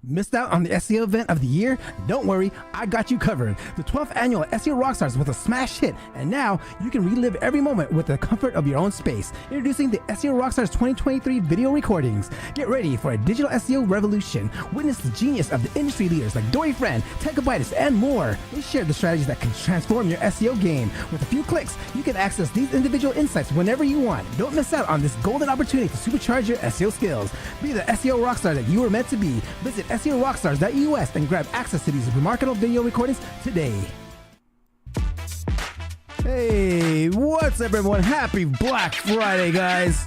Missed out on the SEO event of the year? Don't worry, I got you covered. The 12th annual SEO Rockstars was a smash hit, and now you can relive every moment with the comfort of your own space. Introducing the SEO Rockstars 2023 video recordings. Get ready for a digital SEO revolution. Witness the genius of the industry leaders like Dory Friend, Techabytes, and more. They share the strategies that can transform your SEO game. With a few clicks, you can access these individual insights whenever you want. Don't miss out on this golden opportunity to supercharge your SEO skills. Be the SEO rockstar that you were meant to be. Visit SEORockstars.us and grab access to these remarkable video recordings today. Hey, what's up everyone? Happy Black Friday, guys.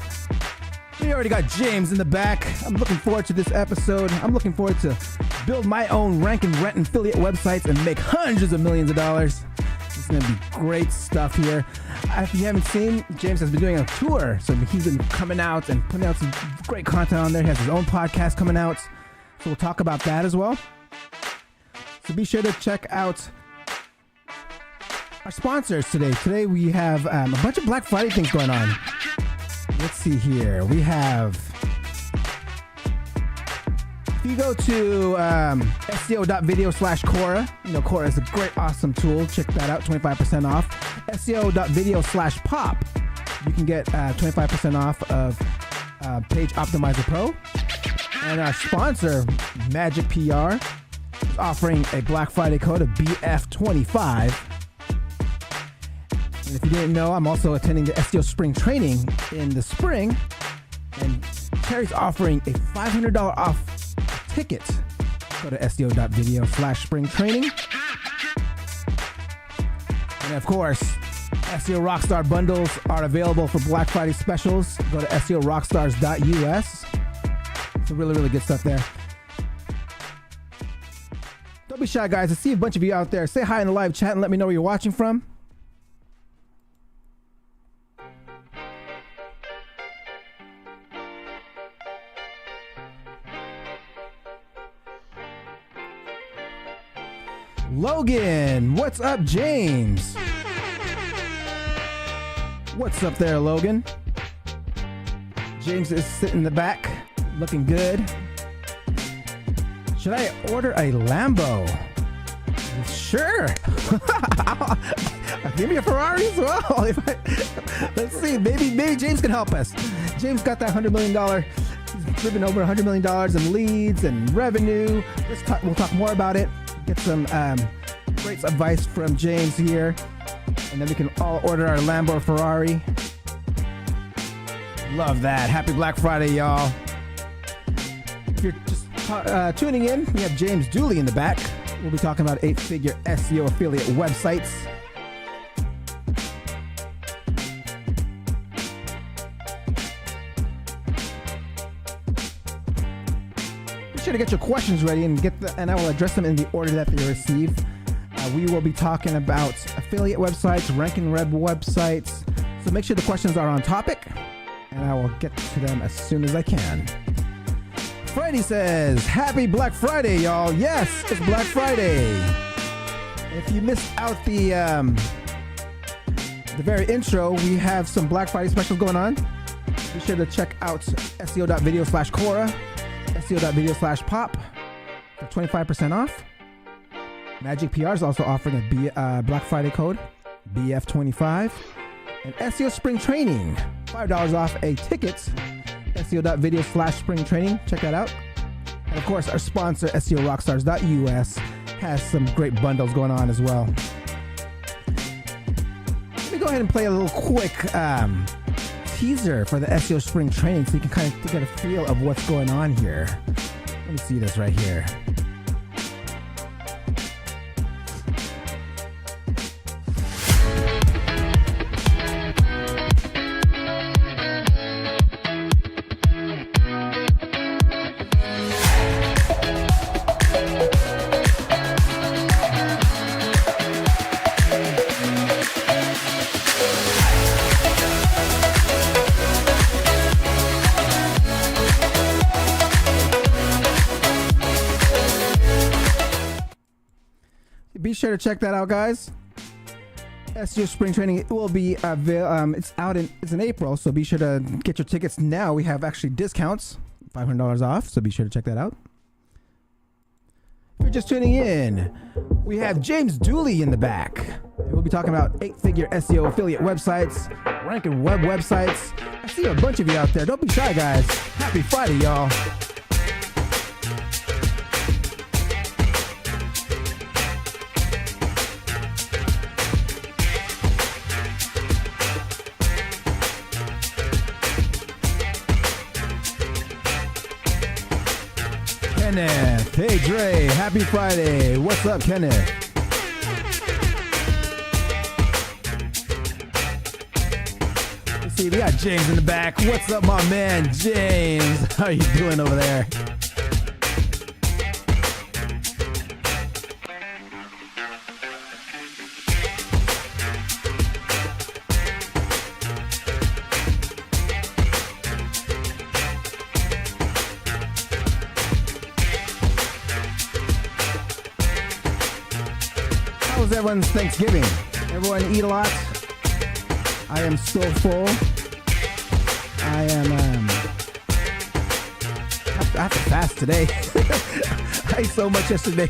We already got James in the back. I'm looking forward to this episode. I'm looking forward to build my own rank and rent and affiliate websites and make hundreds of millions of dollars. It's going to be great stuff here. If you haven't seen, James has been doing a tour. So he's been coming out and putting out some great content on there. He has his own podcast coming out. So we'll talk about that as well. So be sure to check out our sponsors today. Today we have a bunch of Black Friday things going on. Let's see here. We have, if you go to seo.video/Cora, you know, Cora is a great, awesome tool. Check that out, 25% off. seo.video/Pop, you can get 25% off of Page Optimizer Pro. And our sponsor, Magic PR, is offering a Black Friday code of BF25. And if you didn't know, I'm also attending the SEO Spring Training in the spring. And Terry's offering a $500 off ticket. Go to seo.video/spring training. And of course, SEO Rockstar bundles are available for Black Friday specials. Go to SEORockstars.us. Some really, really good stuff there. Don't be shy, guys. I see a bunch of you out there. Say hi in the live chat and let me know where you're watching from. Logan, what's up, James? What's up there, Logan? James is sitting in the back, looking good. Should I order a Lambo? Sure. Give me a Ferrari as well. Let's see. Maybe James can help us. James got that $100 million. He's driven over $100 million in leads and revenue. We'll talk more about it. Get some great advice from James here, and then we can all order our Lambo or Ferrari. Love that. Happy Black Friday, y'all. If you're just tuning in, we have James Dooley in the back. We'll be talking about 8-figure SEO affiliate websites. Be sure to get your questions ready and I will address them in the order that they receive. We will be talking about affiliate websites, rank and rev websites. So make sure the questions are on topic, and I will get to them as soon as I can. Freddie says, happy Black Friday, y'all. Yes, it's Black Friday. If you missed out the very intro, we have some Black Friday specials going on. Be sure to check out seo.video/Cora, seo.video/Pop for 25% off. Magic PR is also offering a Black Friday code, BF25. And SEO Spring Training, $5 off a ticket, seo.video/spring training. Check that out. And of course, our sponsor, SEORockstars.us, has some great bundles going on as well. Let me go ahead and play a little quick teaser for the SEO Spring Training so you can kind of get a feel of what's going on here. Let me see this right here. Be sure to check that out, guys. SEO Spring Training, it will be it's in April, so be sure to get your tickets now. We have actually discounts, $500 off, so be sure to check that out. just tuning in, we have James Dooley in the back. We'll be talking about 8-figure SEO affiliate websites, ranking web websites. I see a bunch of you out there. Don't be shy, guys. Happy Friday, y'all. Kenneth. Hey, Dre. Happy Friday. What's up, Kenneth? Let's see, we got James in the back. What's up, my man, James? How are you doing over there? How's everyone's Thanksgiving? Everyone eat a lot? I am so full. I have to fast today. I ate so much yesterday.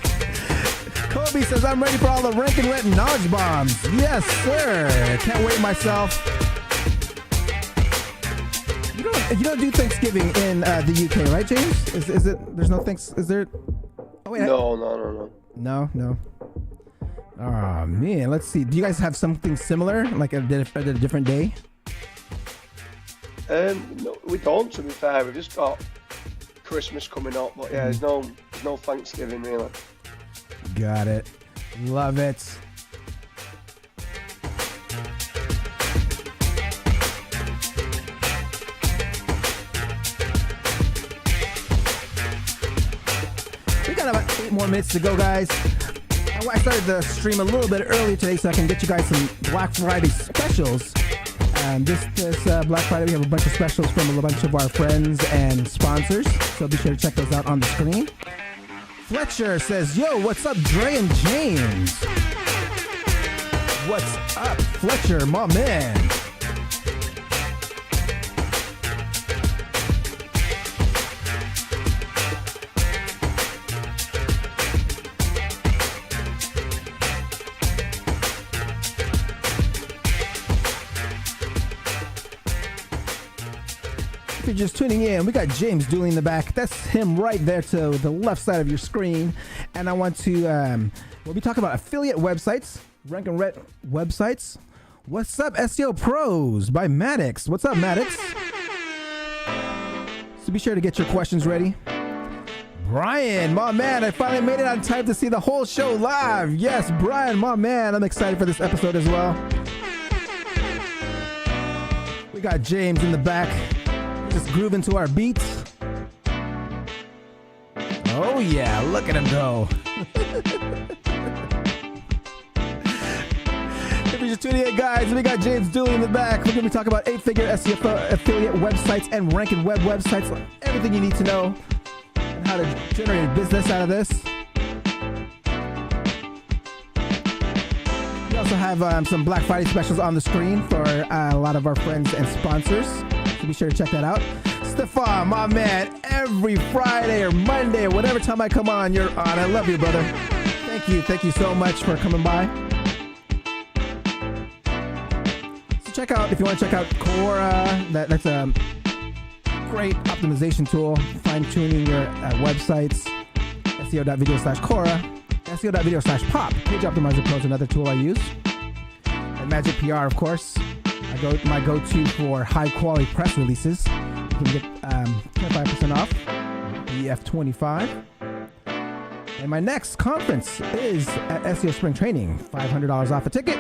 Kobe says, I'm ready for all the rank and rent knowledge bombs. Yes, sir. Can't wait myself. You don't do Thanksgiving in the UK, right, James? Is it? There's no thanks. Is there? Oh wait. No. No. Oh man, let's see. Do you guys have something similar, like at a different day? No, we don't. To be fair, we've just got Christmas coming up, but yeah, there's no Thanksgiving really. Got it. Love it. We got about 8 more minutes to go, guys. I started the stream a little bit early today so I can get you guys some Black Friday specials. This Black Friday, we have a bunch of specials from a bunch of our friends and sponsors, so be sure to check those out on the screen. Fletcher says, yo, what's up, Dre and James? What's up, Fletcher, my man? If you're just tuning in, we got James Dooley in the back. That's him right there to the left side of your screen. And I want to, we'll be talking about affiliate websites, rank and rent websites. What's up, SEO Pros by Maddox? What's up, Maddox? So be sure to get your questions ready. Brian, my man, I finally made it on time to see the whole show live. Yes, Brian, my man, I'm excited for this episode as well. We got James in the back. Just grooving to our beats. Oh yeah, look at him go. If you're just tuning in, guys, we got James Dooley in the back. We're going to be talking about 8-figure SEO affiliate websites and ranking web websites. Everything you need to know and how to generate a business out of this. We also have some Black Friday specials on the screen for a lot of our friends and sponsors. So be sure to check that out. Stefan, my man, every Friday or Monday or whatever time I come on, you're on. I love you, brother. Thank you so much for coming by. So check out, if you want to check out Cora, that's a great optimization tool, fine-tuning your websites. SEO.video/Cora, SEO.video/pop. Page Optimizer Pro is another tool I use. And Magic PR, of course. My go-to for high-quality press releases. You can get 25% off, BF25. And my next conference is at SEO Spring Training. $500 off a ticket,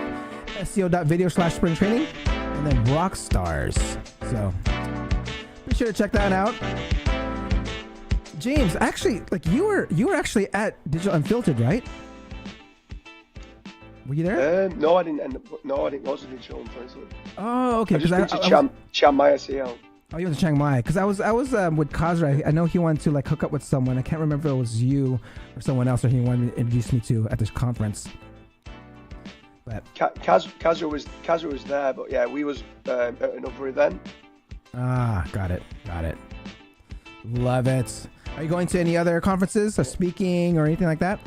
SEO.video/Spring Training, and then Rockstars. So be sure to check that out. James, actually, like you were actually at Digital Unfiltered, right? Were you there? No, I didn't go to Digital Unfiltered. Oh, okay. I just went to Chiang Mai SEO. Oh, you went to Chiang Mai, because I was with Kazra. I know he wanted to like hook up with someone. I can't remember if it was you or someone else, or he wanted to introduce me to at this conference. But Kazra was there, but yeah, we was at another event. Ah, got it. Love it. Are you going to any other conferences or speaking or anything like that?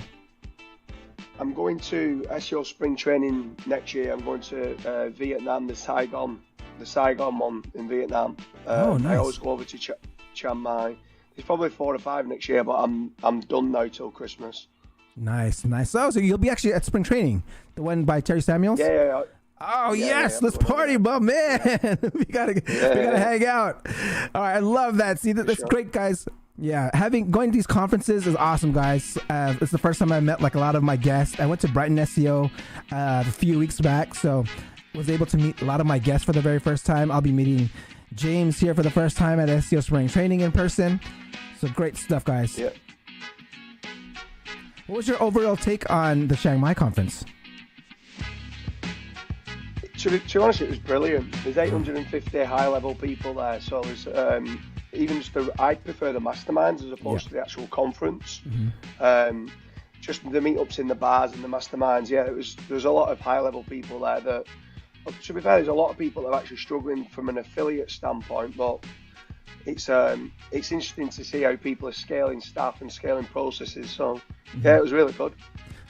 I'm going to SEO spring training next year. I'm going to Vietnam, the Saigon one in Vietnam. Oh, nice. I always go over to Chiang Mai. There's probably 4 or 5 next year, but I'm done now till Christmas. Nice. Oh, so you'll be actually at spring training, the one by Terry Samuels? Yeah. Oh yes, let's party, but man, we gotta hang out. All right, I love that. See, that's great, guys. Yeah, going to these conferences is awesome, guys. It's the first time I met like a lot of my guests. I went to Brighton SEO a few weeks back, so was able to meet a lot of my guests for the very first time. I'll be meeting James here for the first time at SEO Spring Training in person. So great stuff, guys. Yeah. What was your overall take on the Chiang Mai conference? To be honest, it was brilliant. There's 850 high-level people there, so there's even just I prefer the masterminds as opposed to the actual conference. Just the meetups in the bars and the masterminds. Yeah, there's a lot of high-level people there that, to be fair, there's a lot of people that are actually struggling from an affiliate standpoint, but it's interesting to see how people are scaling staff and scaling processes. So yeah, it was really good.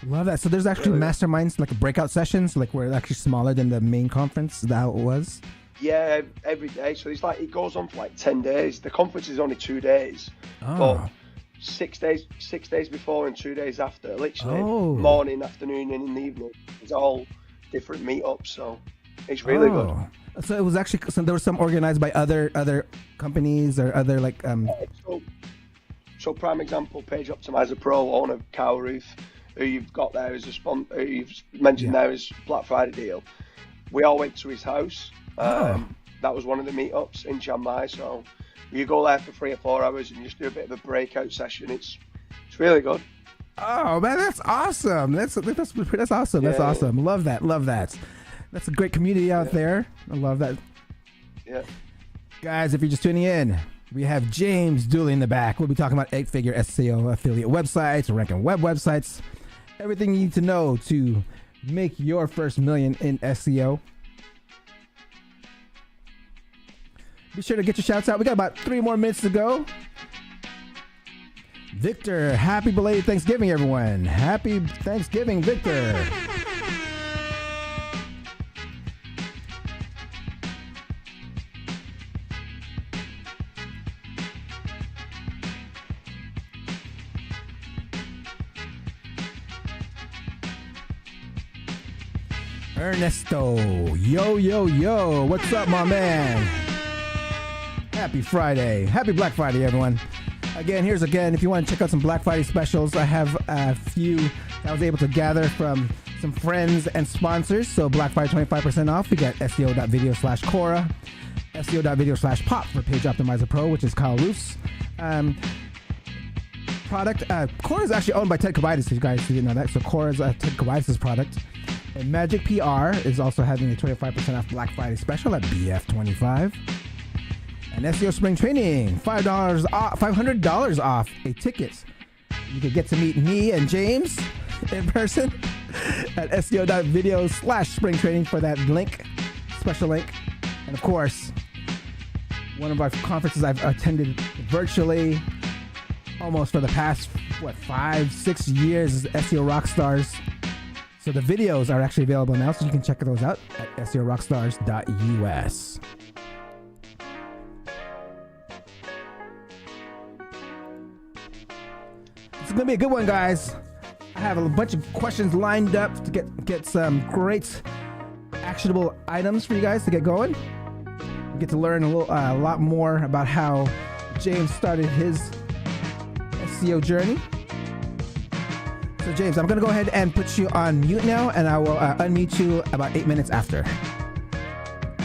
Love that. So there's actually masterminds, like breakout sessions, like where it's actually smaller than the main conference. Is that how it was? Yeah, every day. So it's like it goes on for like 10 days. The conference is only 2 days, but 6 days before and 2 days after, literally morning, afternoon, and in the evening. It's all different meetups. So it's really good. So it was actually there was some organized by other companies or other like. So prime example, Page Optimizer Pro, owner Cow Roof, who you've got there as a sponsor, who you've mentioned there as Black Friday deal. We all went to his house. That was one of the meetups in Chiang Mai. So you go there for 3 or 4 hours and just do a bit of a breakout session. It's really good. Oh man, that's awesome. That's awesome. That's awesome. Love that. That's a great community out there. I love that. Yeah. Guys, if you're just tuning in, we have James Dooley in the back. We'll be talking about 8-figure SEO affiliate websites, ranking web websites, everything you need to know to make your first million in SEO. Be sure to get your shouts out. We got about 3 more minutes to go. Victor, happy belated Thanksgiving, everyone. Happy Thanksgiving, Victor. Ernesto, yo, what's up, my man? Happy Friday. Happy Black Friday, everyone. Here's again, if you want to check out some Black Friday specials, I have a few that I was able to gather from some friends and sponsors. So Black Friday 25% off. We got SEO.video/Cora, SEO.video/Pop for Page Optimizer Pro, which is Kyle Roof's product. Cora is actually owned by Ted Kobitis, if you guys didn't know that. So Cora is Ted Kobitis' product. And Magic PR is also having a 25% off Black Friday special at BF25. And SEO Spring Training, $500 off a ticket. You can get to meet me and James in person at SEO.video/Spring Training for that link, special link. And of course, one of our conferences I've attended virtually almost for the past, 5-6 years is SEO Rockstars. So the videos are actually available now, so you can check those out at SEORockstars.us. It's gonna be a good one, guys. I have a bunch of questions lined up to get some great actionable items for you guys to get going. You get to learn a lot more about how James started his SEO journey. So James, I'm going to go ahead and put you on mute now, and I will unmute you about 8 minutes after.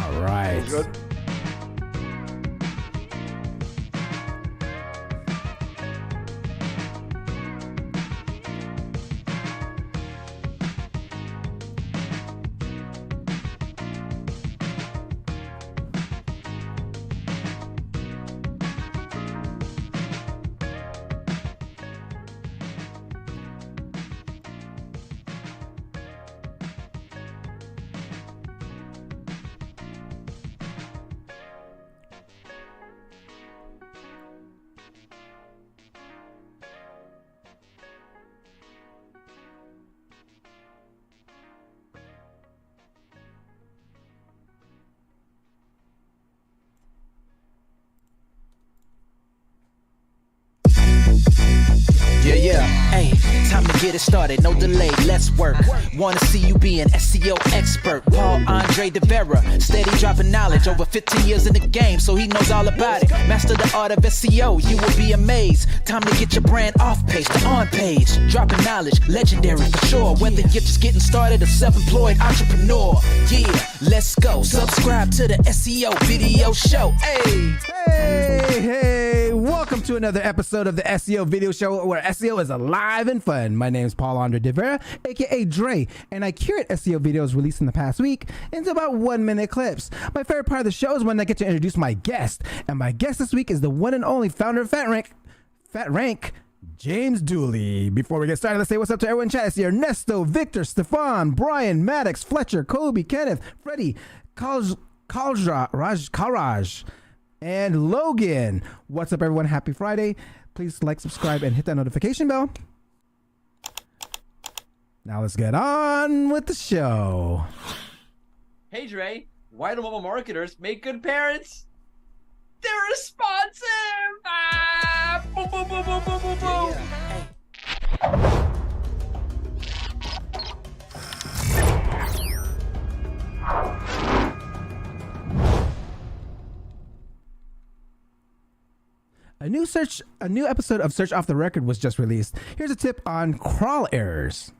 All right. Good. Hey, time to get it started, no delay, let's work. Wanna see you be an SEO expert. Paul Andre De Vera, steady dropping knowledge. Over 15 years in the game, so he knows all about it. Master the art of SEO, you will be amazed. Time to get your brand off page to on page. Dropping knowledge, legendary for sure. Whether you're just getting started or self-employed entrepreneur. Yeah, let's go. Subscribe to the SEO video show. Hey! Hey, welcome to another episode of the SEO video show where SEO is alive and fun. My name is Paul Andre De Vera, aka Dre, and I curate SEO videos released in the past week into about 1-minute clips. My favorite part of the show is when I get to introduce my guest, and my guest this week is the one and only founder of Fat Rank, James Dooley. Before we get started, let's say what's up to everyone in chat. I see Ernesto, Victor, Stefan, Brian, Maddox, Fletcher, Kobe, Kenneth, Freddie, Kalraj, and Logan. What's up, everyone? Happy Friday. Please like, subscribe, and hit that notification bell. Now let's get on with the show. Hey Dre, why do mobile marketers make good parents? They're responsive! Ah! Boom, boom, boom, boom, boom, boom, boom. A new episode of Search Off the Record was just released. Here's a tip on crawl errors.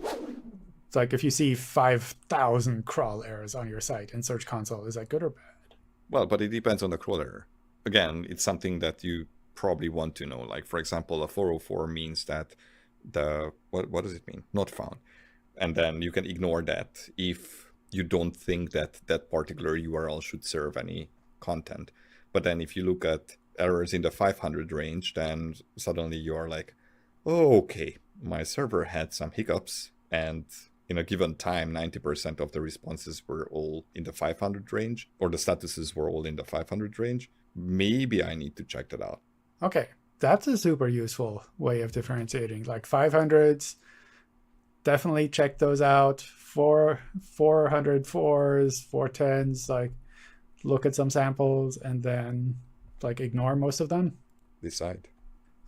It's like if you see 5,000 crawl errors on your site in Search Console, is that good or bad? Well, but it depends on the crawl error. Again, it's something that you probably want to know. Like, for example, a 404 means that what does it mean? Not found. And then you can ignore that if you don't think that that particular URL should serve any content. But then if you look at errors in the 500 range, then suddenly you are like, oh, okay, my server had some hiccups, and in a given time, 90% of the responses were all in the 500 range, or the statuses were all in the 500 range. Maybe I need to check that out. Okay, that's a super useful way of differentiating. Like 500s, definitely check those out. 404s, 410s, like look at some samples and then like ignore most of them. Decide.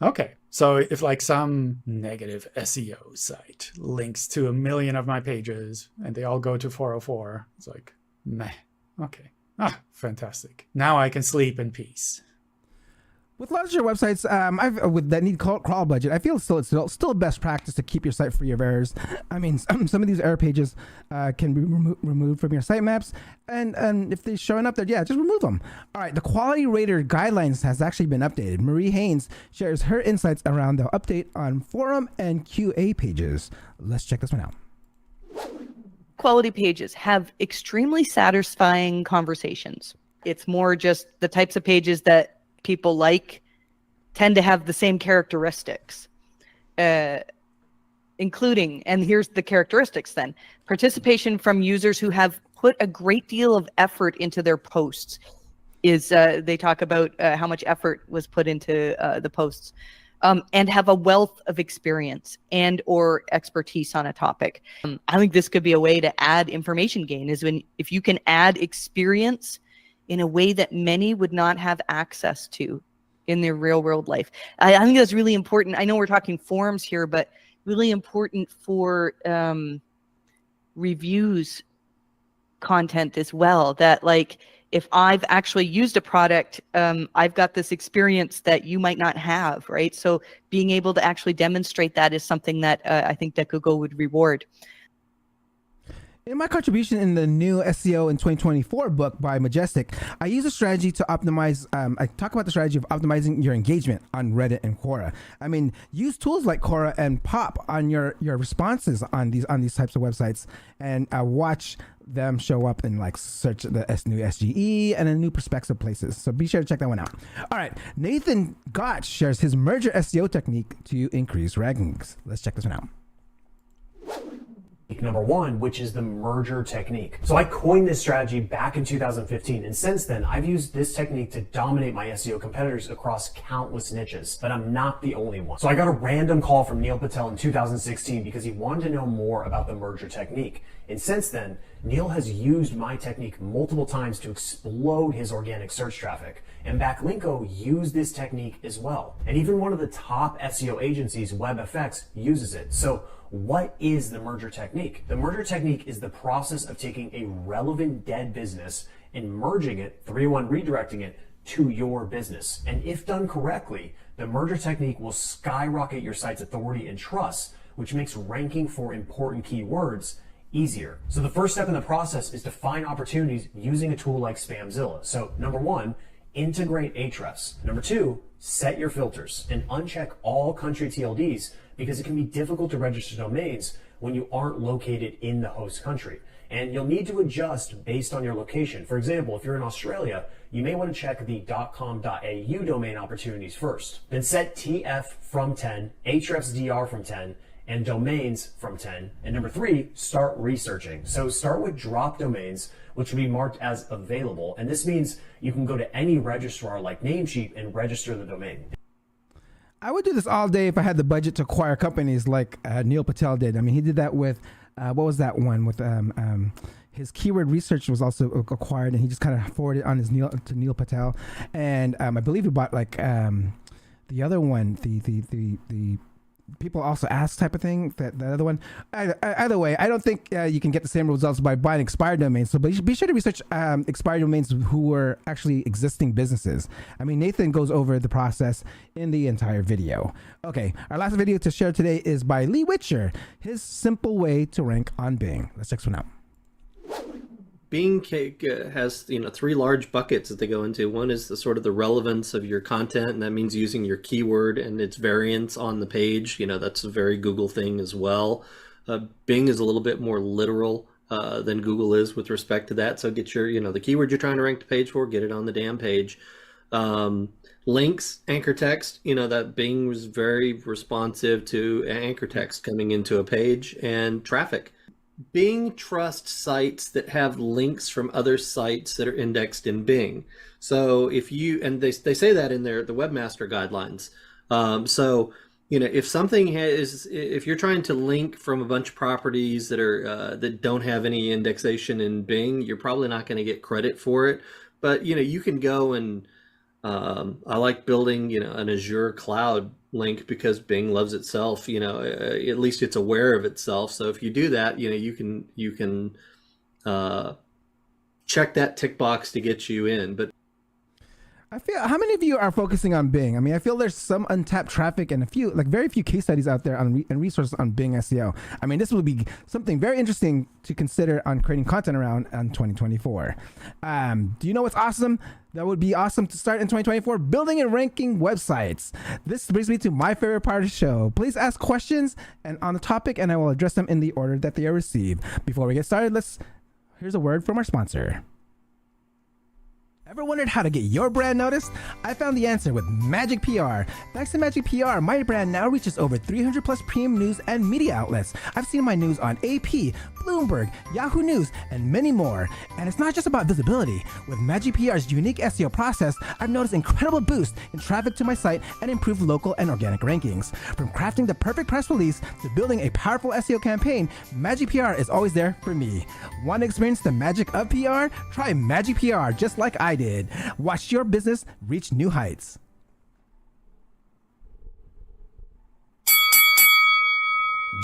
Okay, so if like some negative SEO site links to 1 million of my pages and they all go to 404, it's like, meh, okay. Ah, fantastic. Now I can sleep in peace. With larger websites that need crawl budget, I feel it's still best practice to keep your site free of errors. I mean, some of these error pages can be removed from your sitemaps, and if they're showing up there, yeah, just remove them. All right, the quality rater guidelines has actually been updated. Marie Haynes shares her insights around the update on forum and QA pages. Let's check this one out. Quality pages have extremely satisfying conversations. It's more just the types of pages that people tend to have the same characteristics, including, and here's the characteristics then, participation from users who have put a great deal of effort into their posts. They talk about how much effort was put into the posts, and have a wealth of experience and or expertise on a topic. I think this could be a way to add information gain, is if you can add experience in a way that many would not have access to in their real world life. I think that's really important. I know we're talking forums here, but really important for reviews content as well. That like, if I've actually used a product, I've got this experience that you might not have, right? So being able to actually demonstrate that is something that I think that Google would reward. In my contribution in the new SEO in 2024 book by Majestic, I use a strategy to optimize, I talk about the strategy of optimizing your engagement on Reddit and Quora. I mean, use tools like Cora and Pop on your responses on these types of websites, and watch them show up in like search the new SGE and in new perspective places. So be sure to check that one out. All right, Nathan Gotch shares his Merger SEO technique to increase rankings. Let's check this one out. Number one, which is the merger technique. So I coined this strategy back in 2015, and since then I've used this technique to dominate my SEO competitors across countless niches, but I'm not the only one. So I got a random call from Neil Patel in 2016 because he wanted to know more about the merger technique. And since then, Neil has used my technique multiple times to explode his organic search traffic, and Backlinko used this technique as well. And even one of the top SEO agencies, WebFX, uses it. So what is the merger technique? The merger technique is the process of taking a relevant dead business and merging it, 3-1 redirecting it, to your business. And if done correctly, the merger technique will skyrocket your site's authority and trust, which makes ranking for important keywords easier. So the first step in the process is to find opportunities using a tool like Spamzilla. So number 1, integrate Ahrefs. Number 2, set your filters and uncheck all country TLDs, because it can be difficult to register domains when you aren't located in the host country. And you'll need to adjust based on your location. For example, if you're in Australia, you may want to check the .com.au domain opportunities first. Then set TF from 10, Ahrefs DR from 10, and domains from 10. And number 3, start researching. So start with drop domains, which will be marked as available. And this means you can go to any registrar like Namecheap and register the domain. I would do this all day if I had the budget to acquire companies like Neil Patel did. I mean, he did that with, what was that one? With his keyword research was also acquired, and he just kind of forwarded on his Neil Patel. And I believe he bought like the other one, the people also ask type of thing, that the other one. Either way, I don't think you can get the same results by buying expired domains. So be sure to research expired domains who were actually existing businesses. I mean, Nathan goes over the process in the entire video. Okay, our last video to share today is by Lee Witcher, his simple way to rank on Bing. Let's check this one out. Bing has 3 large buckets that they go into. One is the sort of the relevance of your content, and that means using your keyword and its variants on the page. That's a very Google thing as well. Bing is a little bit more literal than Google is with respect to that. So get your the keyword you're trying to rank the page for, get it on the damn page. Links, anchor text, that Bing was very responsive to anchor text coming into a page, and traffic. Bing trusts sites that have links from other sites that are indexed in Bing. So if you, and they say that in the webmaster guidelines. So, if something if you're trying to link from a bunch of properties that are, that don't have any indexation in Bing, you're probably not going to get credit for it. But, you can go and, I like building, an Azure cloud link because Bing loves itself, at least it's aware of itself. So if you do that, you can check that tick box to get you in. But I feel, how many of you are focusing on Bing? I mean, I feel there's some untapped traffic and very few case studies out there on and resources on Bing SEO. I mean, this will be something very interesting to consider on creating content around in 2024. Do you know what's awesome? That would be awesome to start in 2024, building and ranking websites. This brings me to my favorite part of the show. Please ask questions and on the topic, and I will address them in the order that they are received. Before we get started, here's a word from our sponsor. Ever wondered how to get your brand noticed? I found the answer with Magic PR. Thanks to Magic PR, my brand now reaches over 300 plus premium news and media outlets. I've seen my news on AP, Bloomberg, Yahoo News, and many more. And it's not just about visibility. With Magic PR's unique SEO process, I've noticed incredible boost in traffic to my site and improved local and organic rankings. From crafting the perfect press release to building a powerful SEO campaign, Magic PR is always there for me. Want to experience the magic of PR? Try Magic PR just like I did. Watch your business reach new heights.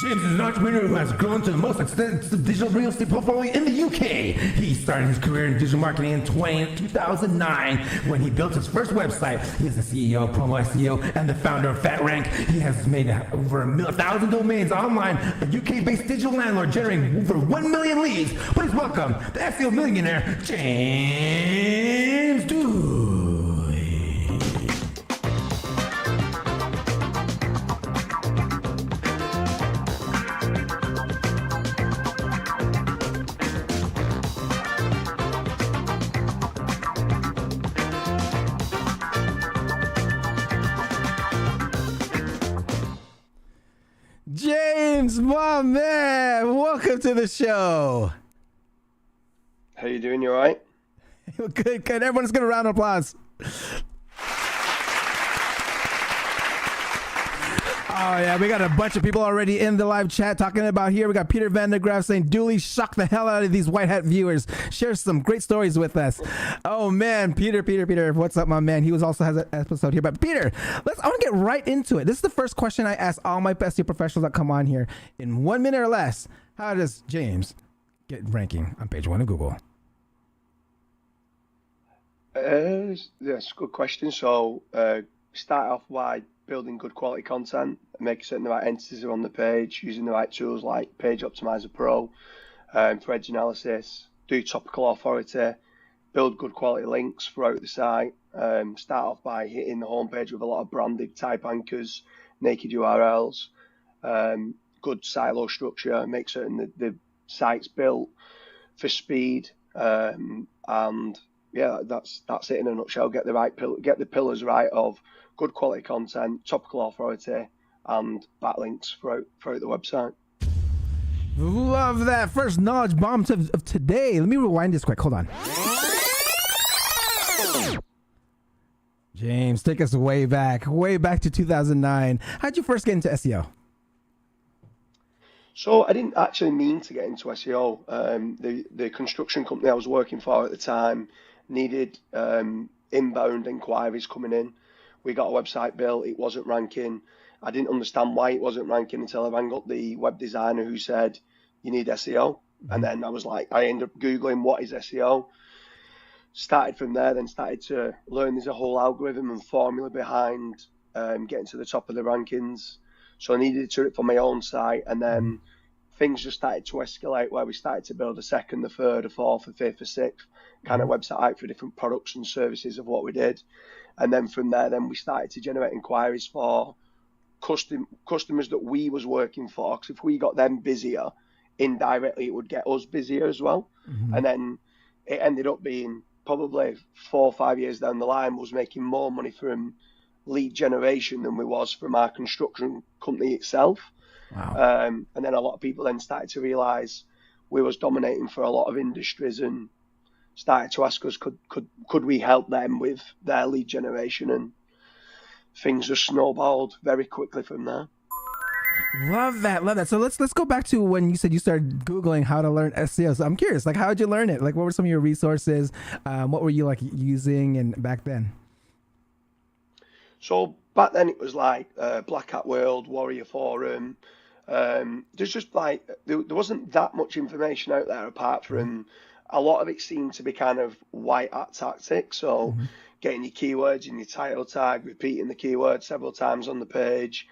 James is an entrepreneur who has grown to the most extensive digital real estate portfolio in the UK. He started his career in digital marketing in 2009 when he built his first website. He is the CEO of Promo SEO and the founder of FatRank. He has made over 1,000 domains online, a UK-based digital landlord generating over 1 million leads. Please welcome the SEO millionaire, James Dooley. James, my man, welcome to the show. How you doing? You all right? Good. Everyone's going to round of applause. Oh, yeah, we got a bunch of people already in the live chat talking about here. We got Peter Vandergraaf saying, Dooley, shock the hell out of these white hat viewers. Share some great stories with us. Oh, man, Peter, what's up, my man? He also has an episode here. But Peter, I want to get right into it. This is the first question I ask all my SEO professionals that come on here. In 1 minute or less, how does James get ranking on page 1 of Google? That's a good question. So start off by building good quality content and making certain the right entities are on the page, using the right tools like Page Optimizer Pro for edge analysis, do topical authority, build good quality links throughout the site. Start off by hitting the homepage with a lot of branded type anchors, naked URLs, good silo structure, make certain that the site's built for speed, and yeah, that's it in a nutshell. Get the pillars right of good quality content, topical authority, and backlinks throughout the website. Love that. First knowledge bomb of today. Let me rewind this quick. Hold on. James, take us way back to 2009. How'd you first get into SEO? So I didn't actually mean to get into SEO. The construction company I was working for at the time needed inbound inquiries coming in. We got a website built, it wasn't ranking. I didn't understand why it wasn't ranking until I rang up the web designer who said, you need SEO. And then I ended up Googling what is SEO. Started from there, then started to learn there's a whole algorithm and formula behind getting to the top of the rankings. So I needed to do it for my own site, and then things just started to escalate where we started to build a second, a third, a fourth, a fifth, a sixth kind of website for different products and services of what we did. And then from there, we started to generate inquiries for customers that we was working for, because if we got them busier, indirectly it would get us busier as well. And then it ended up being probably 4 or 5 years down the line, was making more money from lead generation than we was from our construction company itself. Wow. And then a lot of people then started to realize we was dominating for a lot of industries and started to ask us could we help them with their lead generation, and things just snowballed very quickly from there. Love that. So let's go back to when you said you started Googling how to learn SEO. So I'm curious, how did you learn it? What were some of your resources? What were you using and back then? So back then it was Black Hat World, Warrior Forum. There's just there wasn't that much information out there apart from a lot of it seemed to be kind of white hat tactics. So getting your keywords in your title tag, repeating the keyword several times on the page.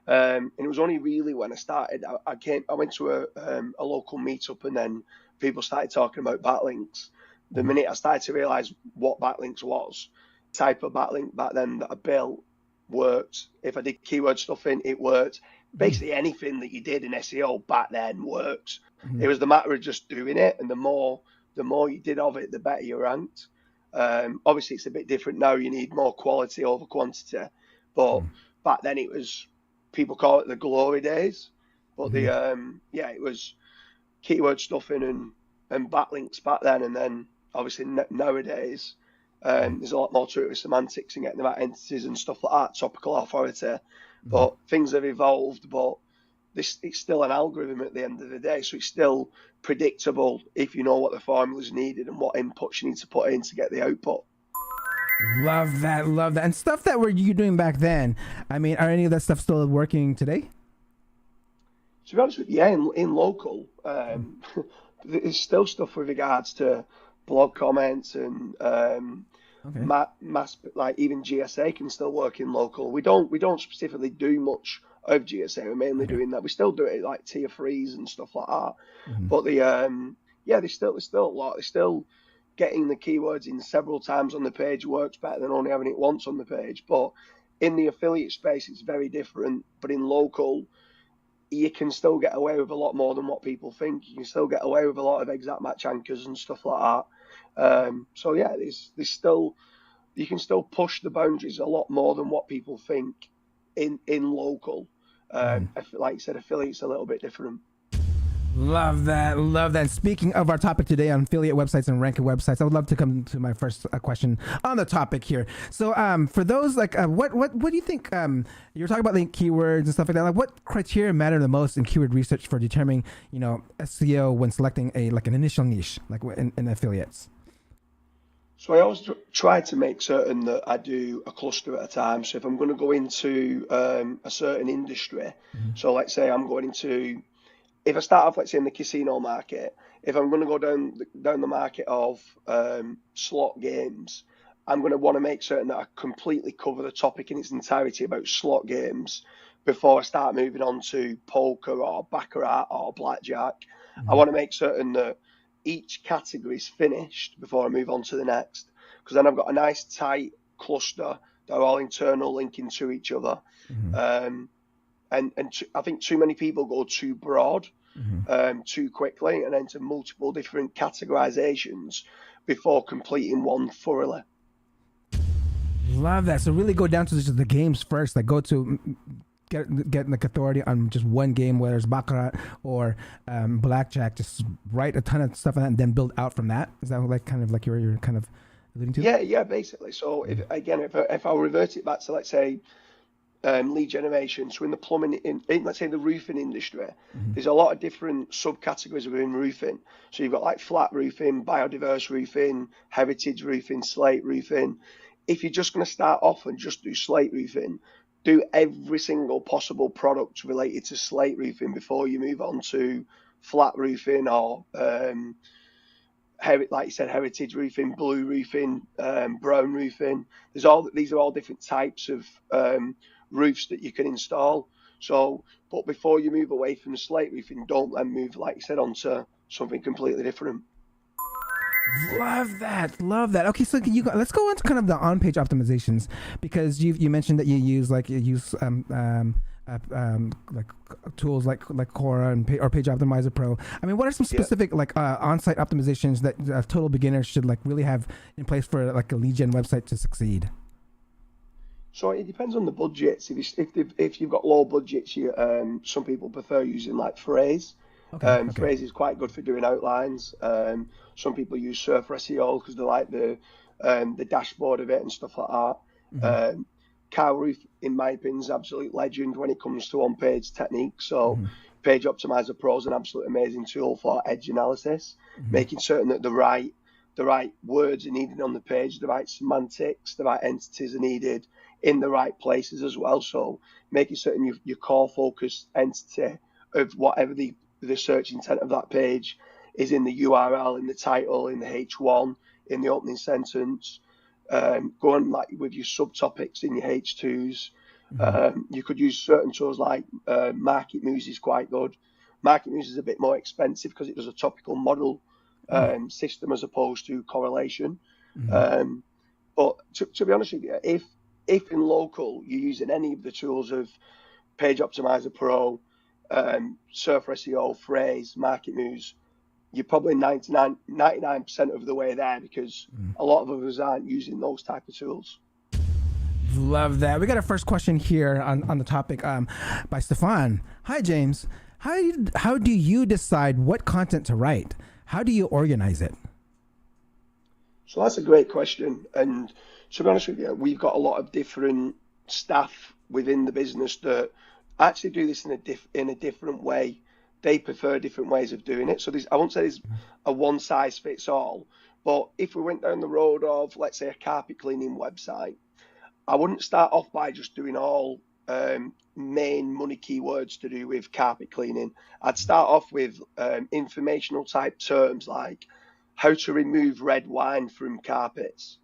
And it was only really when I started, I went to a local meetup, and then people started talking about backlinks. The minute I started to realize what backlinks was, type of backlink back then that I built worked. If I did keyword stuffing, it worked. Basically anything that you did in SEO back then worked. It was the matter of just doing it, and the more you did of it, the better you ranked. Obviously it's a bit different now. You need more quality over quantity, but back then it was, people call it the glory days, but it was keyword stuffing and backlinks back then. And then obviously nowadays there's a lot more to it with semantics and getting the right entities and stuff like that, topical authority. But things have evolved, but it's still an algorithm at the end of the day, so it's still predictable if you know what the formula's needed and what inputs you need to put in to get the output. Love that. And stuff that were you doing back then, are any of that stuff still working today? To be honest with you, in local, there's still stuff with regards to blog comments and mass, even GSA can still work in local. We don't specifically do much of GSA. We're mainly doing that. We still do it like tier 3s and stuff like that. But there's still a lot. There's still getting the keywords in several times on the page works better than only having it once on the page. But in the affiliate space, it's very different. But in local, you can still get away with a lot more than what people think. You can still get away with a lot of exact match anchors and stuff like that. So yeah, there's still, you can still push the boundaries a lot more than what people think in local. Like you said, affiliates a little bit different. Love that. Love that. And speaking of our topic today on affiliate websites and ranking websites, I would love to come to my first question on the topic here. So for those, like, what do you think, you're talking about like keywords and stuff like that, like what criteria matter the most in keyword research for determining, SEO when selecting an initial niche, like in affiliates? So I always try to make certain that I do a cluster at a time. So if I'm going to go into a certain industry, so let's say I'm going into, if I start off, let's say in the casino market, if I'm going to go down the market of slot games, I'm going to want to make certain that I completely cover the topic in its entirety about slot games before I start moving on to poker or baccarat or blackjack. I want to make certain that each category is finished before I move on to the next, because then I've got a nice tight cluster that are all internal, linking to each other. And I think too many people go too broad too quickly and into multiple different categorizations before completing one thoroughly. Love that. So really go down to just the games first, like go to get like authority on just one game, whether it's baccarat or blackjack. Just write a ton of stuff on that and then build out from that. Is that like kind of like you're kind of alluding to? Yeah, basically. So if I revert it back to, let's say, lead generation, so in the plumbing, in let's say the roofing industry, there's a lot of different subcategories within roofing. So you've got like flat roofing, biodiverse roofing, heritage roofing, slate roofing. If you're just going to start off and just do slate roofing, do every single possible product related to slate roofing before you move on to flat roofing or like you said, heritage roofing, blue roofing, brown roofing. These are all different types of roofs that you can install. So, but before you move away from the slate roofing, don't then move, like you said, onto something completely different. Love that. Okay, so let's go into kind of the on-page optimizations, because you mentioned that you use tools like Cora or Page Optimizer Pro. I mean, what are some specific on-site optimizations that total beginners should really have in place for a lead gen website to succeed? So it depends on the budgets. If you've got low budgets, some people prefer using Phrase. Okay. Phrase is quite good for doing outlines. Some people use Surfer SEO because they like the dashboard of it and stuff like that. Cow Roof, in my opinion, is an absolute legend when it comes to on-page techniques. So Page Optimizer Pro is an absolute amazing tool for edge analysis, making certain that the right words are needed on the page, the right semantics, the right entities are needed in the right places as well. So making certain your core focus entity of whatever the search intent of that page is in the URL, in the title, in the H1, in the opening sentence. Going with your subtopics in your H2s. You could use certain tools like Market Moves is quite good. Market Moves is a bit more expensive because it does a topical model system as opposed to correlation. But to be honest with you, if in local you're using any of the tools of Page Optimizer Pro, Surfer SEO, Phrase, Market Moves, you're probably 99% of the way there, because a lot of us aren't using those type of tools. Love that. We got our first question here on the topic by Stefan. Hi, James. How do you decide what content to write? How do you organize it? So that's a great question. And to be honest with you, we've got a lot of different staff within the business that actually do this in a different way. They prefer different ways of doing it. So I won't say there's a one size fits all, but if we went down the road of, let's say, a carpet cleaning website, I wouldn't start off by just doing all main money keywords to do with carpet cleaning. I'd start off with informational type terms like how to remove red wine from carpets,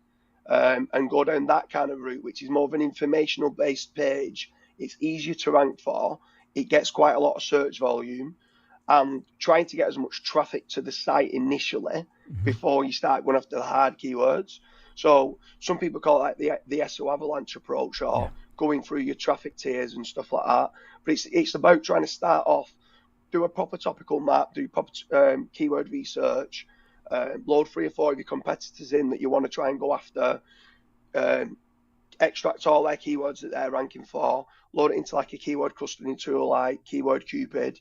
and go down that kind of route, which is more of an informational based page. It's easier to rank for. It gets quite a lot of search volume. Trying to get as much traffic to the site initially before you start going after the hard keywords. So some people call it like the SEO avalanche approach, or going through your traffic tiers and stuff like that. But it's about trying to start off, do a proper topical map, do proper keyword research, load 3 or 4 of your competitors in that you want to try and go after, extract all their keywords that they're ranking for, load it into like a keyword clustering tool like Keyword Cupid.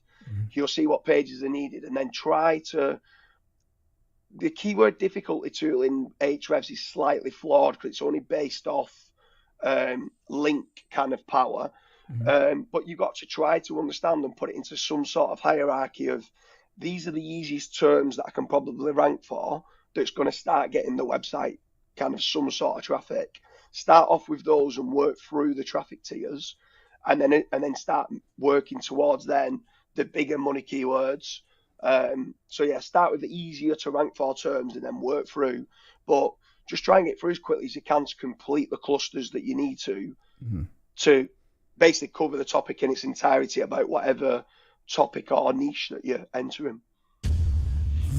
You'll see what pages are needed, and then try to. The keyword difficulty tool in Ahrefs is slightly flawed because it's only based off link kind of power. But you've got to try to understand and put it into some sort of hierarchy of these are the easiest terms that I can probably rank for that's going to start getting the website kind of some sort of traffic. Start off with those and work through the traffic tiers, and then start working towards then the bigger money keywords. So yeah, start with the easier to rank for terms and then work through, but just try and get through as quickly as you can to complete the clusters that you need to basically cover the topic in its entirety about whatever topic or niche that you're entering.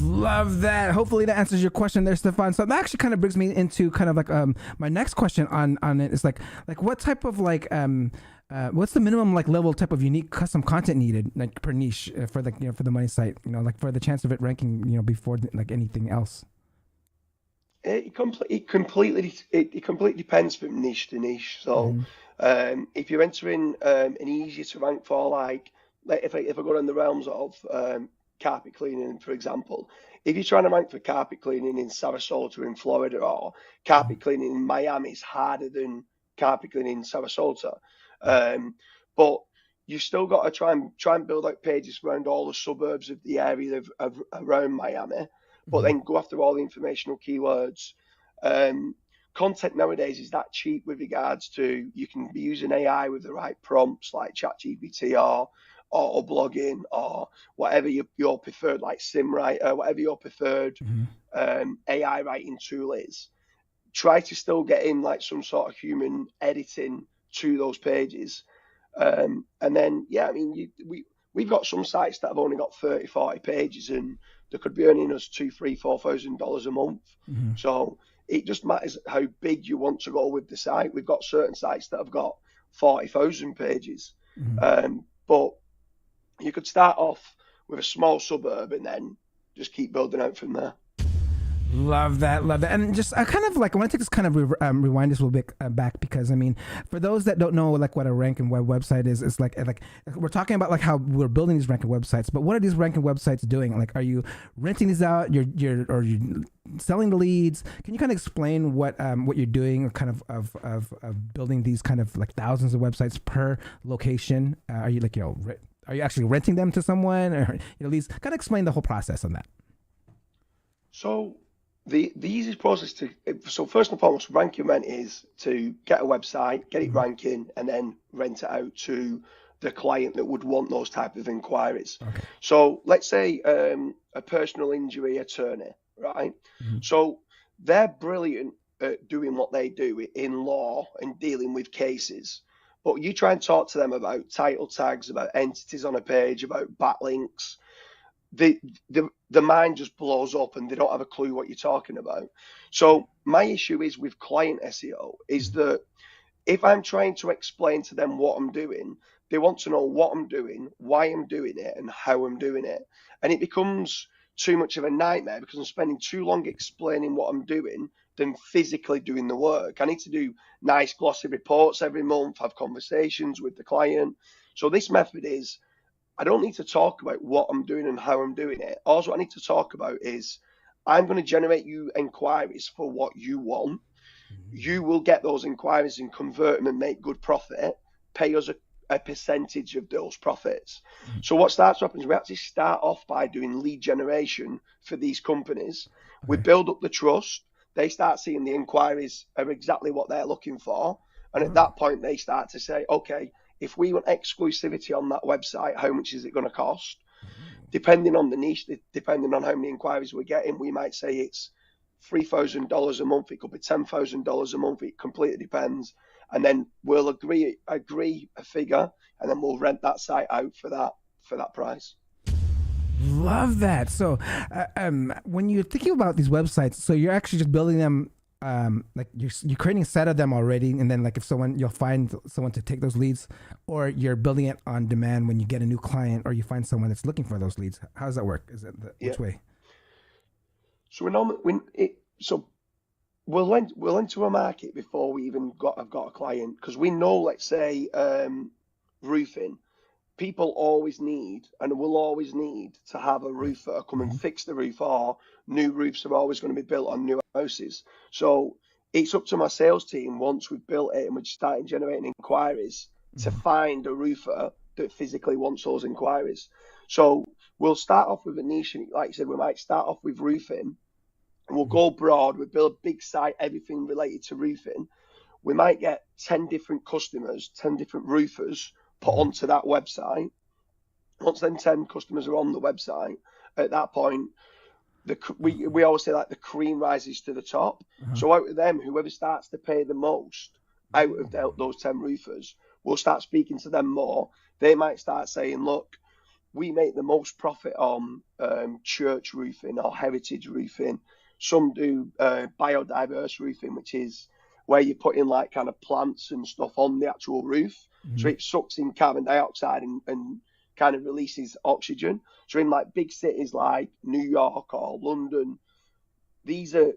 Love that. Hopefully that answers your question there, Stefan. So that actually kind of brings me into kind of like my next question on it is like what type of like what's the minimum like level type of unique custom content needed like per niche for the for the money site, like for the chance of it ranking before like anything else? It completely depends from niche to niche. So if you're entering an easier to rank for, like if I go in the realms of carpet cleaning, for example, if you're trying to rank for carpet cleaning in Sarasota in Florida or carpet cleaning in Miami, it's harder than carpet cleaning in Sarasota. But you've still got to try and build out pages around all the suburbs of the area of around Miami, but then go after all the informational keywords. Content nowadays is that cheap with regards to you can be using AI with the right prompts like ChatGPT or blogging or whatever your preferred, like SimWriter, whatever your preferred AI writing tool is. Try to still get in like some sort of human editing to those pages. And then, yeah, I mean, we've got some sites that have only got 30, 40 pages and they could be earning us $2,000, $3,000, $4,000 a month. So it just matters how big you want to go with the site. We've got certain sites that have got 40,000 pages. But you could start off with a small suburb and then just keep building out from there. Love that. And just I kind of like I want to take this kind of rewind this a little bit back, because I mean, for those that don't know like what a ranking web website is, it's like we're talking about like how we're building these ranking websites, but what are these ranking websites doing? Like, are you renting these out? You're selling the leads? Can you kind of explain what you're doing, kind of building these kind of like thousands of websites per location? Are you like are you actually renting them to someone, or at least kind of explain the whole process on that? So the easiest process so first and foremost, rank and rent is to get a website, get it ranking, and then rent it out to the client that would want those type of inquiries. Okay. So let's say a personal injury attorney, right? So they're brilliant at doing what they do in law and dealing with cases. But you try and talk to them about title tags, about entities on a page, about backlinks, the mind just blows up and they don't have a clue what you're talking about. So my issue is with client SEO is that if I'm trying to explain to them what I'm doing, they want to know what I'm doing, why I'm doing it, and how I'm doing it. And it becomes too much of a nightmare because I'm spending too long explaining what I'm doing than physically doing the work. I need to do nice glossy reports every month, have conversations with the client. So this method is, I don't need to talk about what I'm doing and how I'm doing it. All I need to talk about is I'm going to generate you inquiries for what you want. You will get those inquiries and convert them and make good profit. Pay us a percentage of those profits. So what starts to happen is we actually start off by doing lead generation for these companies. We build up the trust. They start seeing the inquiries are exactly what they're looking for. And at that point, they start to say, okay, if we want exclusivity on that website, how much is it going to cost? Depending on the niche, depending on how many inquiries we're getting, we might say it's $3,000 a month. It could be $10,000 a month. It completely depends. And then we'll agree a figure, and then we'll rent that site out for that price. Love that. So when you're thinking about these websites, so you're actually just building them, like you're creating a set of them already, and then like if you'll find someone to take those leads, or you're building it on demand when you get a new client, or you find someone that's looking for those leads. How does that work? Is it which way? So we'll enter a market before we even have got a client, because we know, let's say, roofing. People always need and will always need to have a roofer come and fix the roof, or new roofs are always going to be built on new houses. So it's up to my sales team, once we've built it and we're starting generating inquiries, to find a roofer that physically wants those inquiries. So we'll start off with a niche, and like I said, we might start off with roofing, and we'll go broad. We build a big site, everything related to roofing. We might get 10 different customers, 10 different roofers put onto that website. Once then 10 customers are on the website, at that point, we always say, like, the cream rises to the top. So out of them, whoever starts to pay the most out of those 10 roofers, we'll start speaking to them more. They might start saying, look, we make the most profit on church roofing or heritage roofing. Some do biodiverse roofing, which is where you put in, like, kind of plants and stuff on the actual roof. So it sucks in carbon dioxide and kind of releases oxygen. So in, like, big cities like New York or London, these are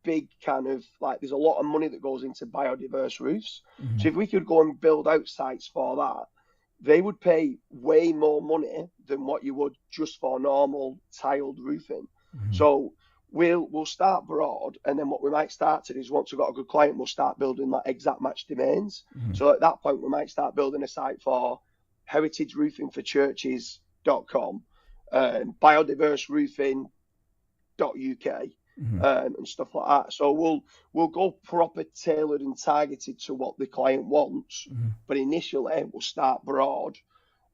big kind of, like, there's a lot of money that goes into biodiverse roofs. So if we could go and build out sites for that, they would pay way more money than what you would just for normal tiled roofing. So we'll start broad, and then what we might start to do is, once we've got a good client, we'll start building, like, exact match domains. So at that point, we might start building a site for heritage roofing for churches.com, biodiverseroofing.uk, and stuff like that. So we'll go proper tailored and targeted to what the client wants. But initially, we'll start broad,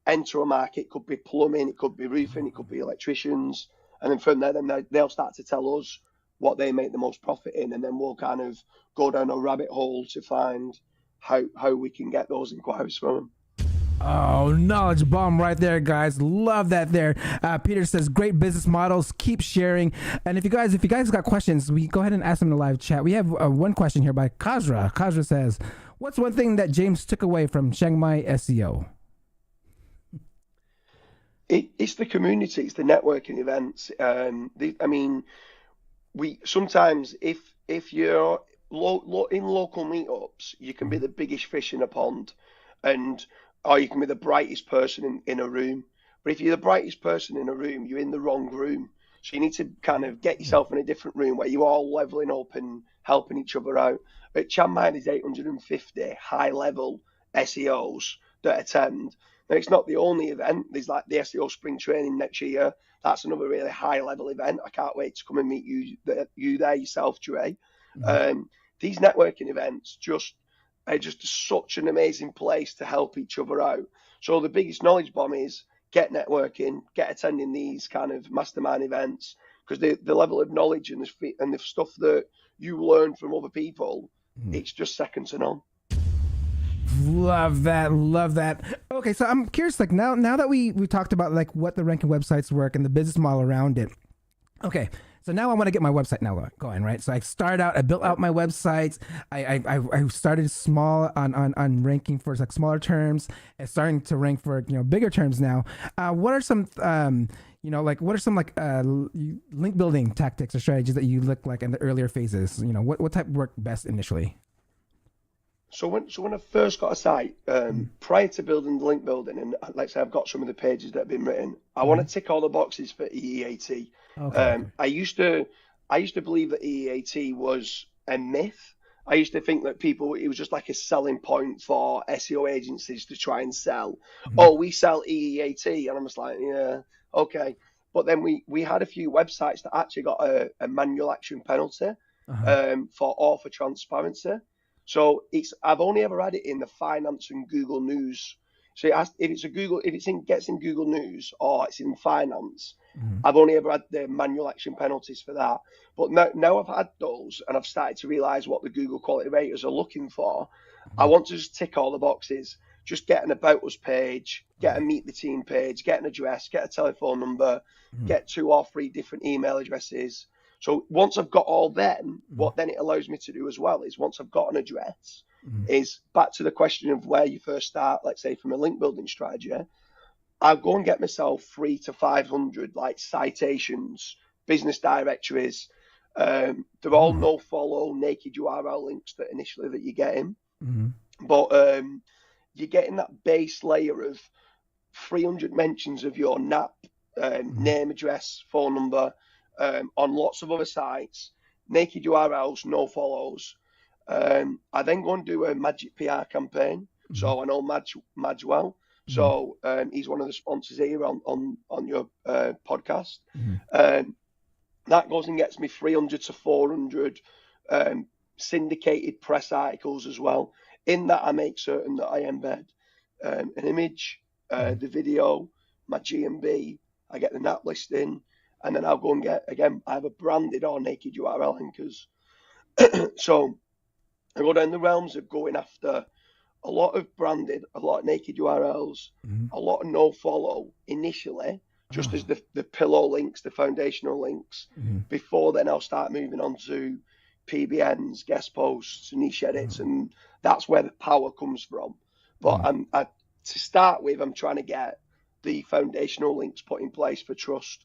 enter a market. Could be plumbing, it could be roofing, it could be electricians. And then from there, they'll start to tell us what they make the most profit in, and then we'll kind of go down a rabbit hole to find how we can get those inquiries from them. Oh, knowledge bomb right there, guys. Love that there. Peter says, great business models. Keep sharing. And if you guys got questions, we go ahead and ask them in the live chat. We have one question here by Kazra. Kazra says, what's one thing that James took away from Chiang Mai SEO? It's the community, it's the networking events. I mean, we sometimes, if you're in local meetups, you can be the biggest fish in a pond, or you can be the brightest person in a room. But if you're the brightest person in a room, you're in the wrong room. So you need to kind of get yourself in a different room where you're all leveling up and helping each other out. At Chiang Mai, there's 850 high-level SEOs that attend. Now, it's not the only event. There's, like, the SEO spring training next year. That's another really high-level event. I can't wait to come and meet you there yourself, Dre. These networking events are just such an amazing place to help each other out. So the biggest knowledge bomb is get networking, get attending these kind of mastermind events, because the level of knowledge and the stuff that you learn from other people, it's just second to none. Love that. Okay, so I'm curious, like, now that we talked about, like, what the ranking websites work and the business model around it. Okay, so now I want to get my website now going, right? So I built out my websites. I started small on ranking for, like, smaller terms, and starting to rank for, bigger terms now. What are some link building tactics or strategies that you look like in the earlier phases? What type worked best initially? So when I first got a site, prior to building the link building, and let's say I've got some of the pages that have been written, I want to tick all the boxes for EEAT. Okay. I used to believe that EEAT was a myth. I used to think that it was just like a selling point for SEO agencies to try and sell. Oh, we sell EEAT, and I'm just like, yeah, okay. But then we had a few websites that actually got a manual action penalty for author transparency. So I've only ever had it in the finance and Google News. So gets in Google News or it's in finance, I've only ever had the manual action penalties for that. But now I've had those, and I've started to realize what the Google quality raters are looking for. I want to just tick all the boxes. Just get an about us page, get a meet the team page, get an address, get a telephone number, get 2 or 3 different email addresses. So once I've got all them, what then it allows me to do as well is, once I've got an address, is back to the question of where you first start, let's say from a link building strategy, I'll go and get myself 300 to 500 like citations, business directories, They're all no follow naked URL links that initially that you're getting, but you're getting that base layer of 300 mentions of your NAP, name, address, phone number, on lots of other sites, naked URLs, no follows. I then go and do a Magic PR campaign. So I know Madge well. So he's one of the sponsors here on your podcast. That goes and gets me 300 to 400 syndicated press articles as well. In that, I make certain that I embed an image, the video, my GMB, I get the NAP listing, and then I'll go and get, again, I have a branded or naked URL anchors. So I go down the realms of going after a lot of branded, a lot of naked URLs, a lot of no follow initially, just as the pillow links, the foundational links. Before then, I'll start moving on to PBNs, guest posts, niche edits, and that's where the power comes from. But to start with, I'm trying to get the foundational links put in place for trust.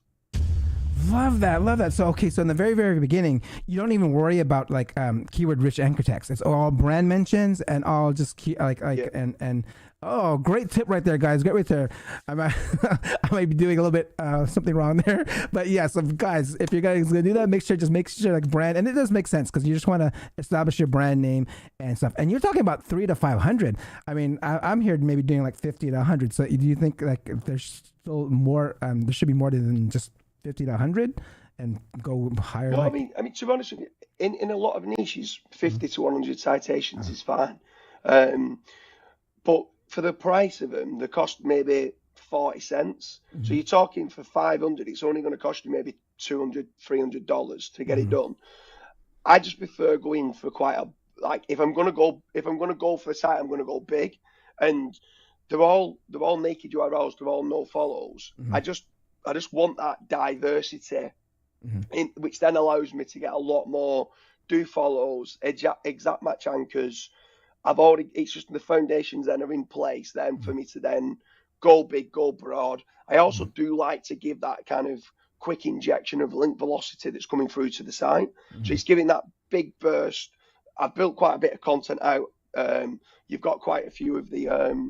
Love that. So, okay, so in the very, very beginning, you don't even worry about like keyword rich anchor text. It's all brand mentions and all just and oh, great tip right there, guys. Great right there. I might be doing a little bit something wrong there, but yeah. So guys, if you guys gonna do that, make sure like brand, and it does make sense because you just want to establish your brand name and stuff. And you're talking about 300 to 500. I mean, I'm here maybe doing like 50 to 100. So do you think like there's still more? There should be more than just 50 to 100 and go higher? No, I mean, to be honest with you, in a lot of niches, 50 to 100 citations is fine. But for the price of them, the cost maybe 40 cents. So you're talking for 500, it's only going to cost you maybe $200, $300 to get it done. I just prefer going for quite a, like, if I'm going to go for a site, I'm going to go big, and they're all naked URLs, they're all no follows. I just want that diversity, which then allows me to get a lot more do follows, exact match anchors. It's just the foundations then are in place then for me to then go big, go broad. I also do like to give that kind of quick injection of link velocity that's coming through to the site. So it's giving that big burst. I've built quite a bit of content out. You've got quite a few of the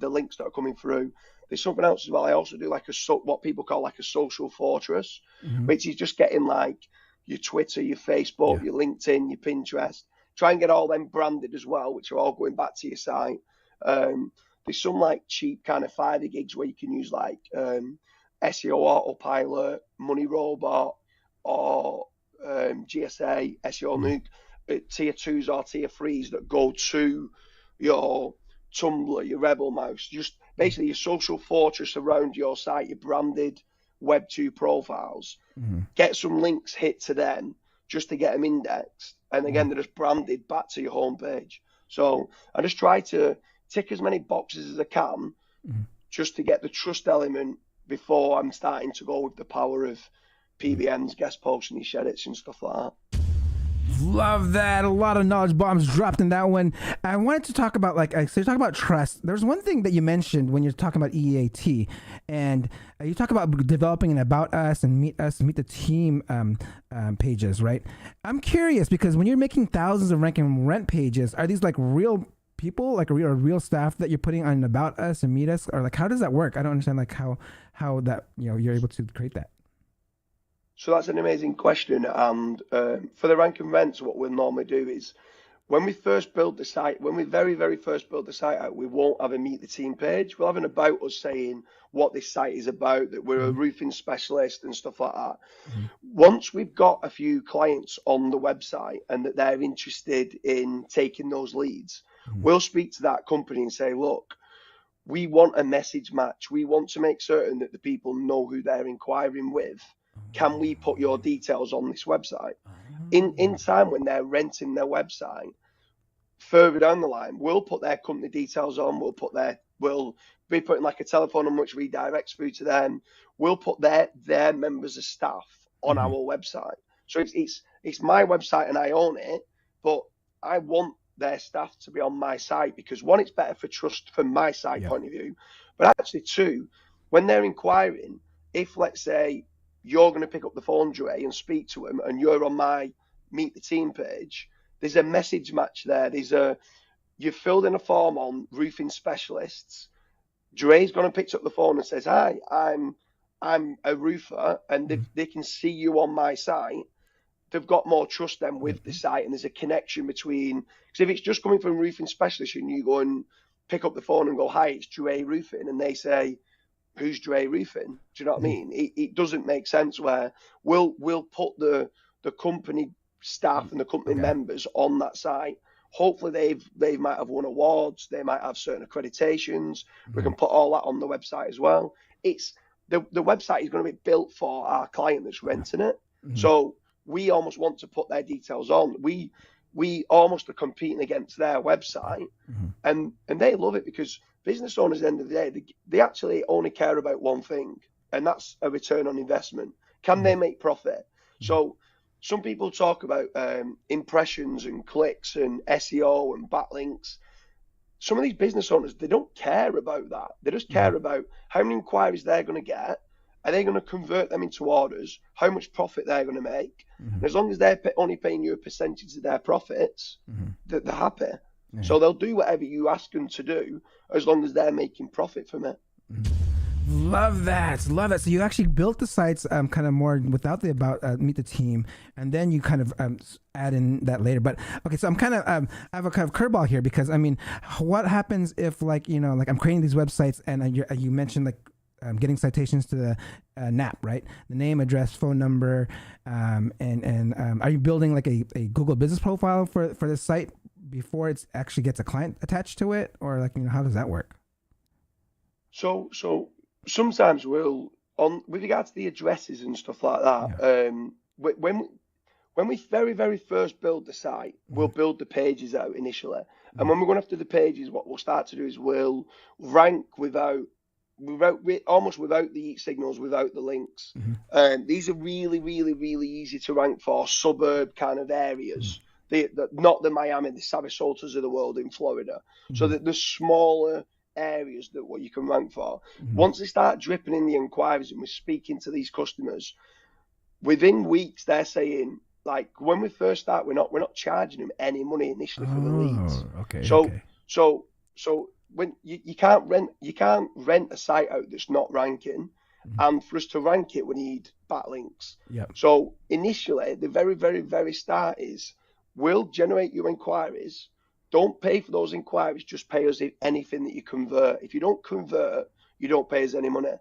links that are coming through. There's something else as well. I also do like what people call like a social fortress, which is just getting like your Twitter, your Facebook, your LinkedIn, your Pinterest. Try and get all them branded as well, which are all going back to your site. There's some like cheap kind of Fiverr gigs where you can use like SEO Autopilot, Money Robot, or GSA, SEO Nuke, tier 2s or tier 3s that go to your Tumblr, your Rebel Mouse, just basically your social fortress around your site, your branded Web 2 profiles. Get some links hit to them just to get them indexed. And again, they're just branded back to your homepage. So I just try to tick as many boxes as I can just to get the trust element before I'm starting to go with the power of PBNs, guest posts, and niche edits and stuff like that. Love that. A lot of knowledge bombs dropped in that one. I wanted to talk about, so you talk about trust. There's one thing that you mentioned when you're talking about EAT, and you talk about developing an About Us and Meet the Team pages, right? I'm curious because when you're making thousands of rank and rent pages, are these like real people, like real staff that you're putting on About Us and Meet Us, or like how does that work? I don't understand like how that you're able to create that. So that's an amazing question. And for the rank and rents, what we'll normally do is when we first build the site, when we very, very first build the site out, we won't have a Meet the Team page. We'll have an About Us saying what this site is about, that we're a roofing specialist and stuff like that. Once we've got a few clients on the website and that they're interested in taking those leads, we'll speak to that company and say, look, we want a message match. We want to make certain that the people know who they're inquiring with. Can we put your details on this website? In time when they're renting their website, further down the line, we'll put their company details on. We'll be putting like a telephone number which redirects through to them. We'll put their members of staff on our website. So it's my website and I own it, but I want their staff to be on my site because one, it's better for trust from my site point of view, but actually two, when they're inquiring, if let's say you're going to pick up the phone, Dre, and speak to him, and you're on my Meet the Team page, there's a message match there. You've filled in a form on roofing specialists. Dre's gone and picked up the phone and says, "Hi, I'm a roofer," and if they can see you on my site, they've got more trust then with the site, and there's a connection between. Because if it's just coming from roofing specialists, and you go and pick up the phone and go, "Hi, it's Dre Roofing," and they say, "Who's Dre Roofing?" Do you know what I mean? It doesn't make sense. Where we'll put the company staff and the company members on that site. Hopefully they might have won awards, they might have certain accreditations. We can put all that on the website as well. It's the website is going to be built for our client that's renting it. So we almost want to put their details on. We almost are competing against their website, and they love it, because business owners at the end of the day, they actually only care about one thing, and that's a return on investment. Can they make profit? So some people talk about impressions and clicks and SEO and backlinks. Some of these business owners, they don't care about that. They just care about how many inquiries they're going to get. Are they going to convert them into orders? How much profit they're going to make? And as long as they're only paying you a percentage of their profits, they're happy. So they'll do whatever you ask them to do, as long as they're making profit from it. Love that. So you actually built the sites kind of more without the about Meet the Team, and then you kind of add in that later. But okay, so I'm kind of I have a kind of curveball here, because I mean, what happens if like I'm creating these websites, and you mentioned like getting citations to the NAP, right? The name, address, phone number, and are you building like a Google business profile for this site before it actually gets a client attached to it, or like how does that work? So sometimes with regards to the addresses and stuff like that, when we very, very first build the site, we'll build the pages out initially. And when we're going after the pages, what we'll start to do is we'll rank almost without the signals, without the links. These are really, really, really easy to rank for suburb kind of areas. Not the Miami, the Sarasotas of the world in Florida. So that the smaller areas that what you can rank for. Once they start dripping in the inquiries and we're speaking to these customers, within weeks they're saying, like, when we first start, we're not charging them any money initially for the leads. So when you can't rent a site out that's not ranking, and for us to rank it, we need backlinks. So initially, the very, very, very start is we'll generate your inquiries. Don't pay for those inquiries, just pay us anything that you convert. If you don't convert, you don't pay us any money.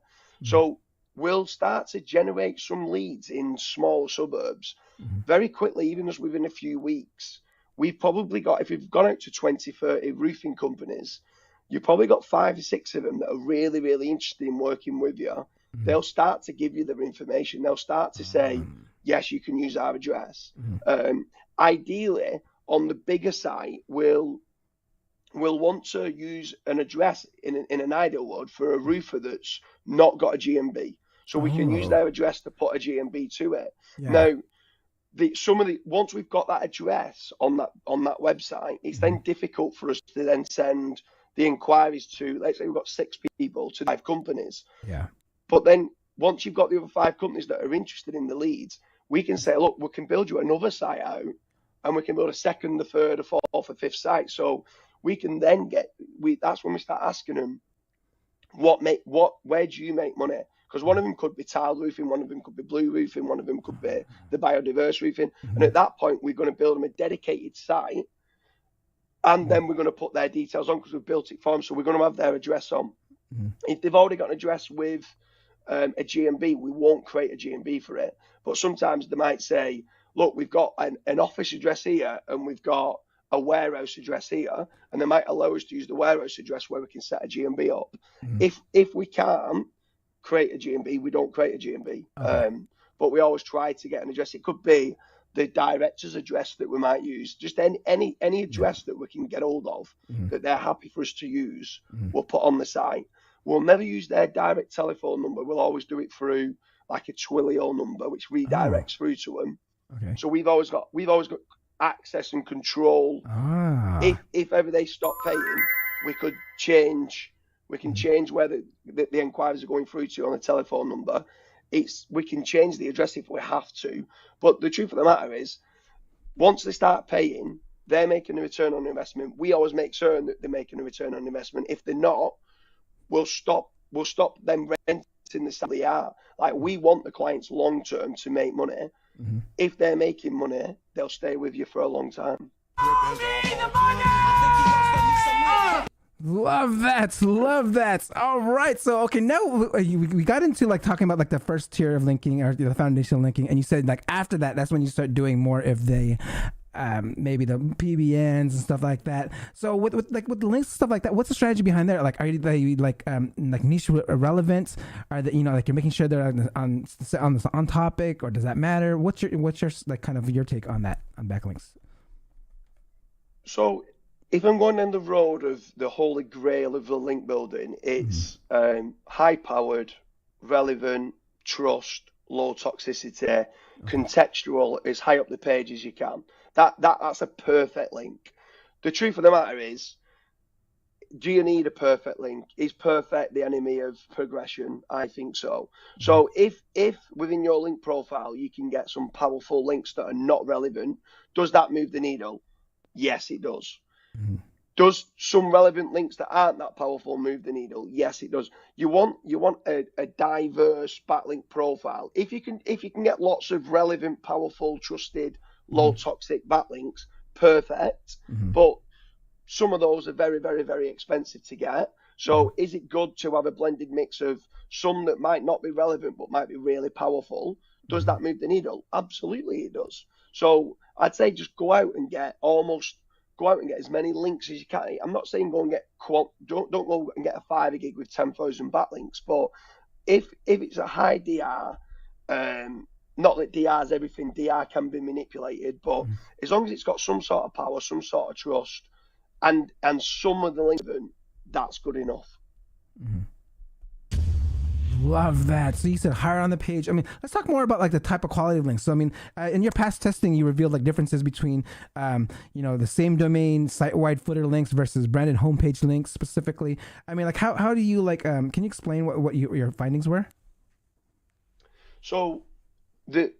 So we'll start to generate some leads in small suburbs very quickly, even just within a few weeks. We've probably got, if we've gone out to 20, 30 roofing companies, you've probably got 5 or 6 of them that are really, really interested in working with you. They'll start to give you their information. They'll start to say, yes, you can use our address. Ideally, on the bigger site, we'll want to use an address in an ideal world for a roofer that's not got a GMB. So we can use their address to put a GMB to it. Now, once we've got that address on that website, it's then difficult for us to then send the inquiries to, let's say we've got 6 people to 5 companies. But then once you've got the other 5 companies that are interested in the leads, we can say, look, we can build you another site out, and we can build a second, a third, a fourth, a 5th site. So we can then that's when we start asking them, where do you make money? Because one of them could be tiled roofing, one of them could be blue roofing, one of them could be the biodiverse roofing. And at that point, we're going to build them a dedicated site, and then we're going to put their details on because we've built it for them. So we're going to have their address on. If they've already got an address with a GMB, we won't create a GMB for it. But sometimes they might say, look, we've got an office address here, and we've got a warehouse address here, and they might allow us to use the warehouse address where we can set a GMB up. If we can't create a GMB, we don't create a GMB. But we always try to get an address. It could be the director's address that we might use, just any address that we can get hold of that they're happy for us to use, we'll put on the site. We'll never use their direct telephone number. We'll always do it through like a Twilio number, which redirects through to them. So we've always got access and control. If ever they stop paying, we can change where the inquiries are going through to on a telephone number. we can change the address if we have to. But the truth of the matter is, once they start paying, they're making a return on investment. We always make certain that they're making a return on investment. If they're not, we'll stop them renting the salary out. Like, we want the clients long term to make money. Mm-hmm. If they're making money, they'll stay with you for a long time. Love that. All right, so okay, now we got into like talking about like the first tier of linking, or the foundational linking, and you said like after that, that's when you start doing more of the maybe the PBNs and stuff like that. So with the links and stuff like that, what's the strategy behind there? Like, are you like niche relevant? Are they, like you're making sure they're on topic, or does that matter? What's your like kind of your take on that, on backlinks? So if I'm going down the road of the holy grail of the link building, it's high powered, relevant, trust, low toxicity, contextual, as high up the page as you can. That's a perfect link. The truth of the matter is, do you need a perfect link? Is perfect the enemy of progression? I think so. So if within your link profile you can get some powerful links that are not relevant, does that move the needle? Yes, it does. Mm-hmm. Does some relevant links that aren't that powerful move the needle? Yes, it does. You want a diverse backlink profile. If you can get lots of relevant, powerful, trusted, low toxic backlinks, perfect. Mm-hmm. But some of those are very, very, very expensive to get. So is it good to have a blended mix of some that might not be relevant but might be really powerful? Does that move the needle? Absolutely, it does. So I'd say just go out and get as many links as you can. I'm not saying go and get don't go and get a 5 gig with 10,000 backlinks, but if it's a high DR, not that DR is everything, DR can be manipulated, but as long as it's got some sort of power, some sort of trust, and some of the links, that's good enough. Mm-hmm. Love that. So you said higher on the page. I mean, let's talk more about like the type of quality of links. So I mean, in your past testing, you revealed like differences between, the same domain site-wide footer links versus branded homepage links specifically. I mean, like how do you like? Can you explain what your findings were? So the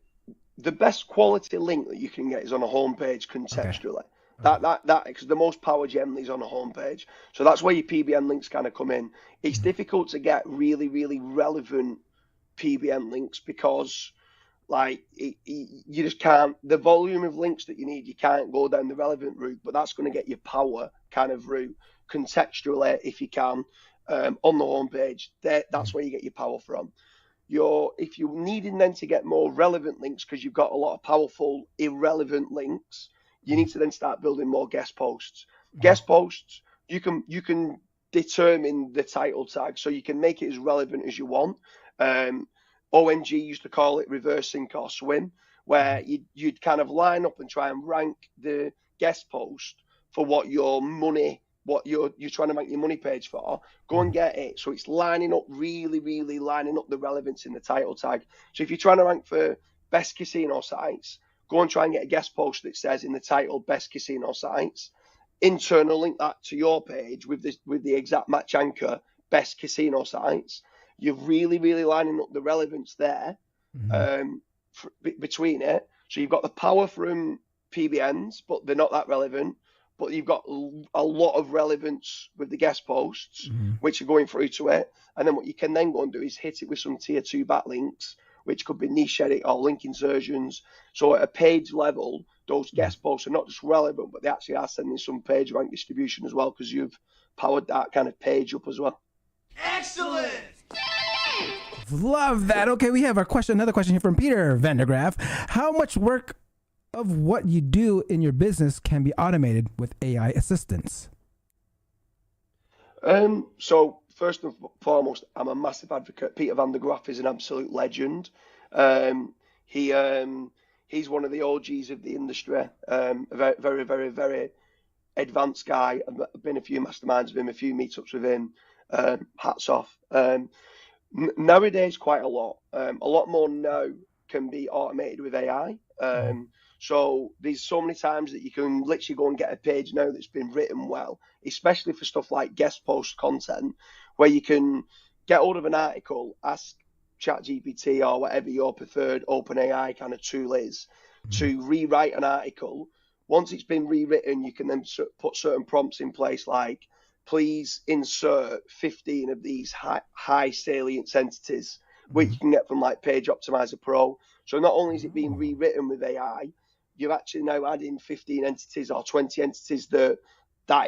best quality link that you can get is on a homepage contextually. Okay. That because the most power generally is on a homepage. So that's where your PBN links kind of come in. It's difficult to get really, really relevant PBN links because like you just can't, the volume of links that you need, you can't go down the relevant route, but that's going to get your power kind of route contextually if you can on the homepage. That's where you get your power from. If you're needing then to get more relevant links because you've got a lot of powerful irrelevant links, you need to then start building more guest posts. Guest posts, you can determine the title tag, so you can make it as relevant as you want. ONG used to call it reverse sink or swim, where you'd kind of line up and try and rank the guest post for what you're trying to rank your money page for. Go and get it so it's lining up, really, really lining up the relevance in the title tag. So if you're trying to rank for best casino sites, go and try and get a guest post that says in the title best casino sites. Internal link that to your page with the exact match anchor best casino sites. You're really, really lining up the relevance there between it. So you've got the power from PBNs, but they're not that relevant. But you've got a lot of relevance with the guest posts, which are going through to it. And then what you can then go and do is hit it with some tier 2 backlinks, which could be niche edit or link insertions. So at a page level, those guest posts are not just relevant, but they actually are sending some page rank distribution as well, because you've powered that kind of page up as well. Excellent! Love that. Okay, we have another question here from Peter Vandergraaf. How much work of what you do in your business can be automated with AI assistance? So first and foremost, I'm a massive advocate. Peter Vandergraaf is an absolute legend. He's one of the OGs of the industry. A very, very, very, very advanced guy. I've been a few masterminds with him, a few meetups with him. Hats off. Nowadays, quite a lot more now can be automated with AI. So there's so many times that you can literally go and get a page now that's been written well, especially for stuff like guest post content, where you can get hold of an article, ask ChatGPT or whatever your preferred OpenAI kind of tool is to rewrite an article. Once it's been rewritten, you can then put certain prompts in place, like please insert 15 of these high salience entities, which you can get from like Page Optimizer Pro. So not only is it being rewritten with AI, you're actually now adding 15 entities or 20 entities that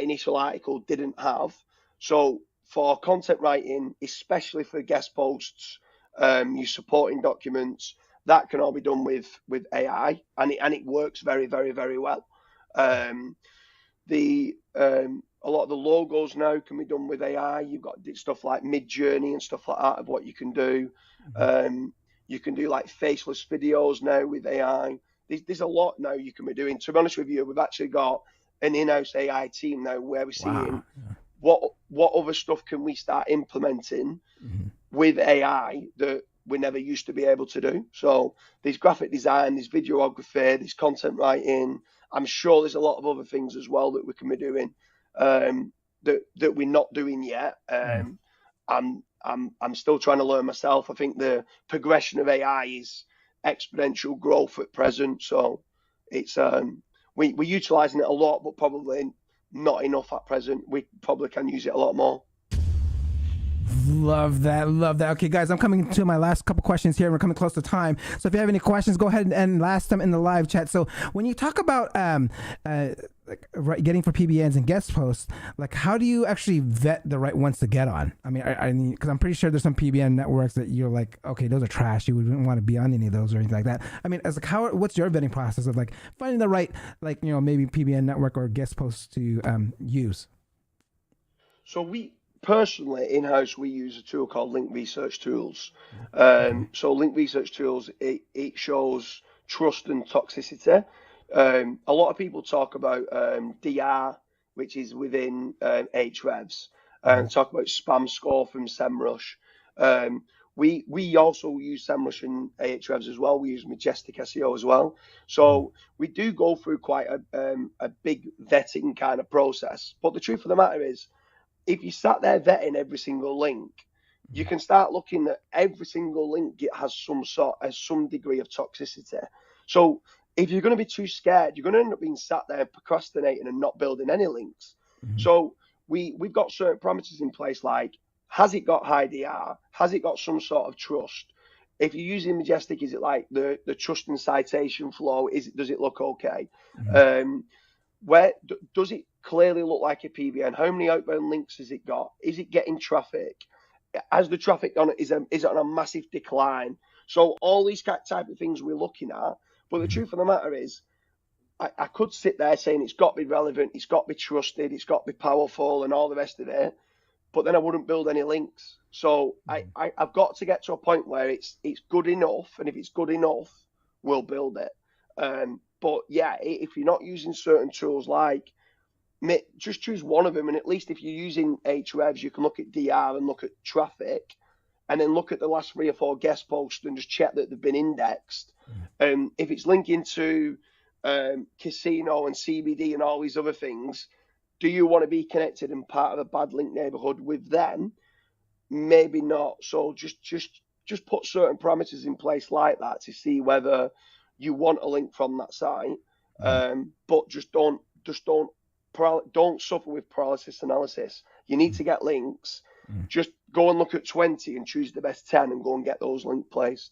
initial article didn't have. So for content writing, especially for guest posts, your supporting documents, that can all be done with AI, and it works very, very, very well. A lot of the logos now can be done with AI. You've got stuff like Mid-Journey and stuff like that of what you can do. You can do like faceless videos now with AI. There's a lot now you can be doing. To be honest with you, we've actually got an in-house AI team now where we're seeing what other stuff can we start implementing with AI that we never used to be able to do. So there's graphic design, there's videography, there's content writing. I'm sure there's a lot of other things as well that we can be doing that we're not doing yet. I'm still trying to learn myself. I think the progression of AI is exponential growth at present. So it's we're utilizing it a lot, but probably not enough at present. We probably can use it a lot more. Love that. Okay, guys, I'm coming to my last couple questions here. We're coming close to time. So if you have any questions, go ahead and ask them in the live chat. So when you talk about getting for PBNs and guest posts, like how do you actually vet the right ones to get on? I mean, because I'm pretty sure there's some PBN networks that you're like, okay, those are trash. You wouldn't want to be on any of those or anything like that. I mean, as like, what's your vetting process of like finding the right, like, you know, maybe PBN network or guest posts to use? So we personally in-house, we use a tool called Link Research Tools. So Link Research Tools, it shows trust and toxicity. A lot of people talk about DR, which is within Ahrefs, and talk about spam score from SEMrush. We also use SEMrush and Ahrefs as well. We use Majestic SEO as well. So we do go through quite a big vetting kind of process. But the truth of the matter is, if you sat there vetting every single link, you can start looking at every single link. It has some degree of toxicity. So if you're going to be too scared, you're going to end up being sat there procrastinating and not building any links. So we've got certain parameters in place, like, has it got high DR? Has it got some sort of trust? If you're using Majestic, is it like the trust and citation flow? Does it look okay? Where does it clearly look like a PBN? How many outbound links has it got? Is it getting traffic? Has the traffic on it, is it on a massive decline? So all these type of things we're looking at. But the truth of the matter is, I could sit there saying it's got to be relevant, it's got to be trusted, it's got to be powerful and all the rest of it, but then I wouldn't build any links. So I've got to get to a point where it's good enough, and if it's good enough, we'll build it. But yeah, if you're not using certain tools, like, just choose one of them, and at least if you're using Ahrefs, you can look at DR and look at traffic, and then look at the last 3 or 4 guest posts and just check that they've been indexed. If it's linking to casino and CBD and all these other things, do you want to be connected and part of a bad link neighborhood with them? Maybe not. So just put certain parameters in place like that to see whether you want a link from that site. But just don't suffer with paralysis analysis. You need to get links. Just go and look at 20 and choose the best 10 and go and get those links placed.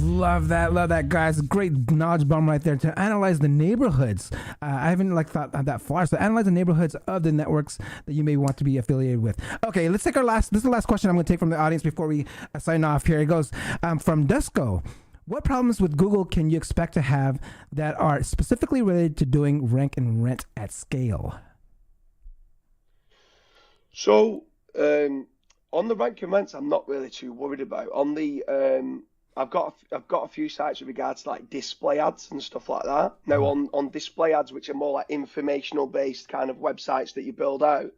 Love that, guys. Great knowledge bomb right there to analyze the neighborhoods. I haven't thought that far. So analyze the neighborhoods of the networks that you may want to be affiliated with. Okay, let's take this is the last question I'm going to take from the audience before we sign off here. It goes from Dusko. What problems with Google can you expect to have that are specifically related to doing rank and rent at scale? So on the rank and rents, I'm not really too worried about. On the I've got a few sites with regards to like display ads and stuff like that. Now on display ads, which are more like informational based kind of websites that you build out,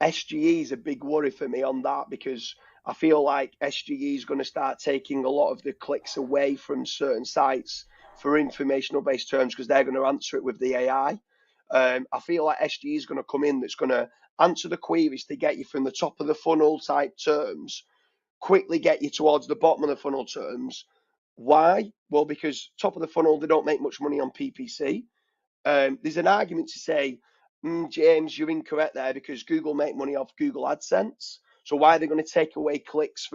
SGE is a big worry for me on that, because I feel like SGE is going to start taking a lot of the clicks away from certain sites for informational based terms, because they're going to answer it with the AI. I feel like SGE is going to come in, that's going to answer the queries to get you from the top of the funnel type terms quickly get you towards the bottom of the funnel terms. Why? Well, because top of the funnel, they don't make much money on PPC. There's an argument to say, James, you're incorrect there because Google make money off Google AdSense. So why are they going to take away clicks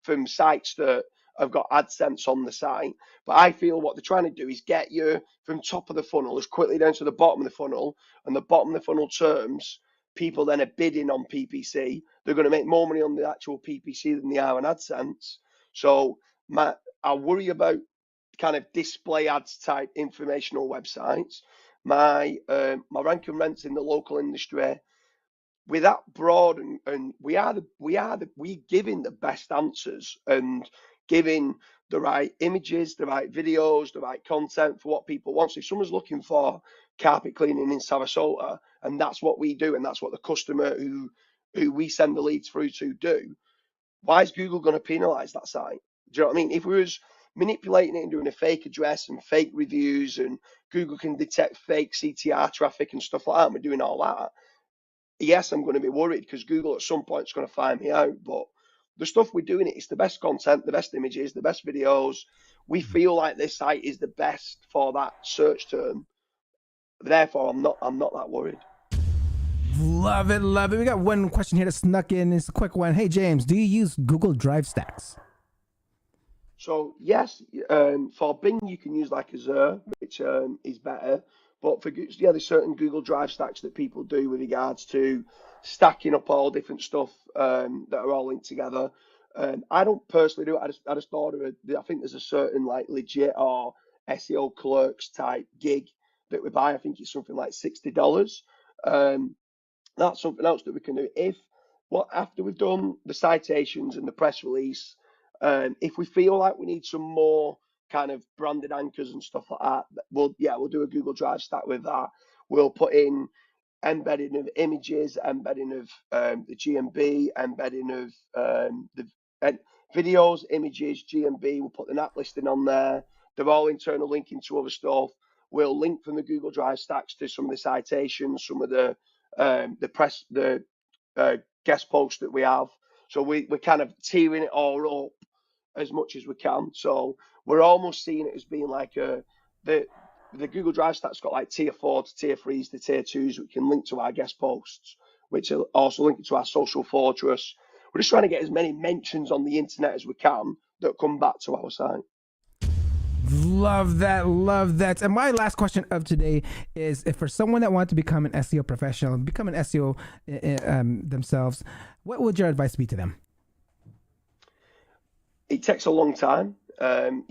from sites that have got AdSense on the site? But I feel what they're trying to do is get you from top of the funnel as quickly down to the bottom of the funnel, and the bottom of the funnel terms, people then are bidding on PPC. They're going to make more money on the actual PPC than they are on AdSense. So I worry about kind of display ads type informational websites. My rank and rents in the local industry, with that broad, and we giving the best answers and giving the right images, the right videos, the right content for what people want. So if someone's looking for carpet cleaning in Sarasota, and that's what we do, and that's what the customer who we send the leads through to do, why is Google going to penalize that site? Do you know what I mean? If we was manipulating it and doing a fake address and fake reviews, and Google can detect fake CTR traffic and stuff like that, and we're doing all that, yes, I'm going to be worried because Google at some point is going to find me out. But the stuff we're doing, it's the best content, the best images, the best videos. We feel like this site is the best for that search term. Therefore, I'm not that worried. Love it, love it. We got one question here that snuck in. It's a quick one. Hey, James, do you use Google Drive Stacks? So yes, for Bing you can use like Azure, which is better. But for there's certain Google Drive stacks that people do with regards to stacking up all different stuff that are all linked together. I don't personally do it. I just order I think there's a certain like legit or SEO clerks type gig that we buy. I think it's something like $60. That's something else that we can do. After we've done the citations and the press release, if we feel like we need some more kind of branded anchors and stuff like that, we'll do a Google Drive stack with that. We'll put in embedding of images, embedding of the GMB, embedding of the videos, images, GMB. We'll put the NAT listing on there. They're all internal linking to other stuff. We'll link from the Google Drive stacks to some of the citations, some of the press, the guest posts that we have. So we're kind of tearing it all up as much as we can. So we're almost seeing it as being like the Google Drive stack's got like tier 4 to tier 3s to tier 2s, which can link to our guest posts, which are also linked to our social fortress. We're just trying to get as many mentions on the internet as we can that come back to our site. Love that, love that. And my last question of today is, if for someone that wants to become an SEO professional, become an SEO themselves, what would your advice be to them? It takes a long time. Rome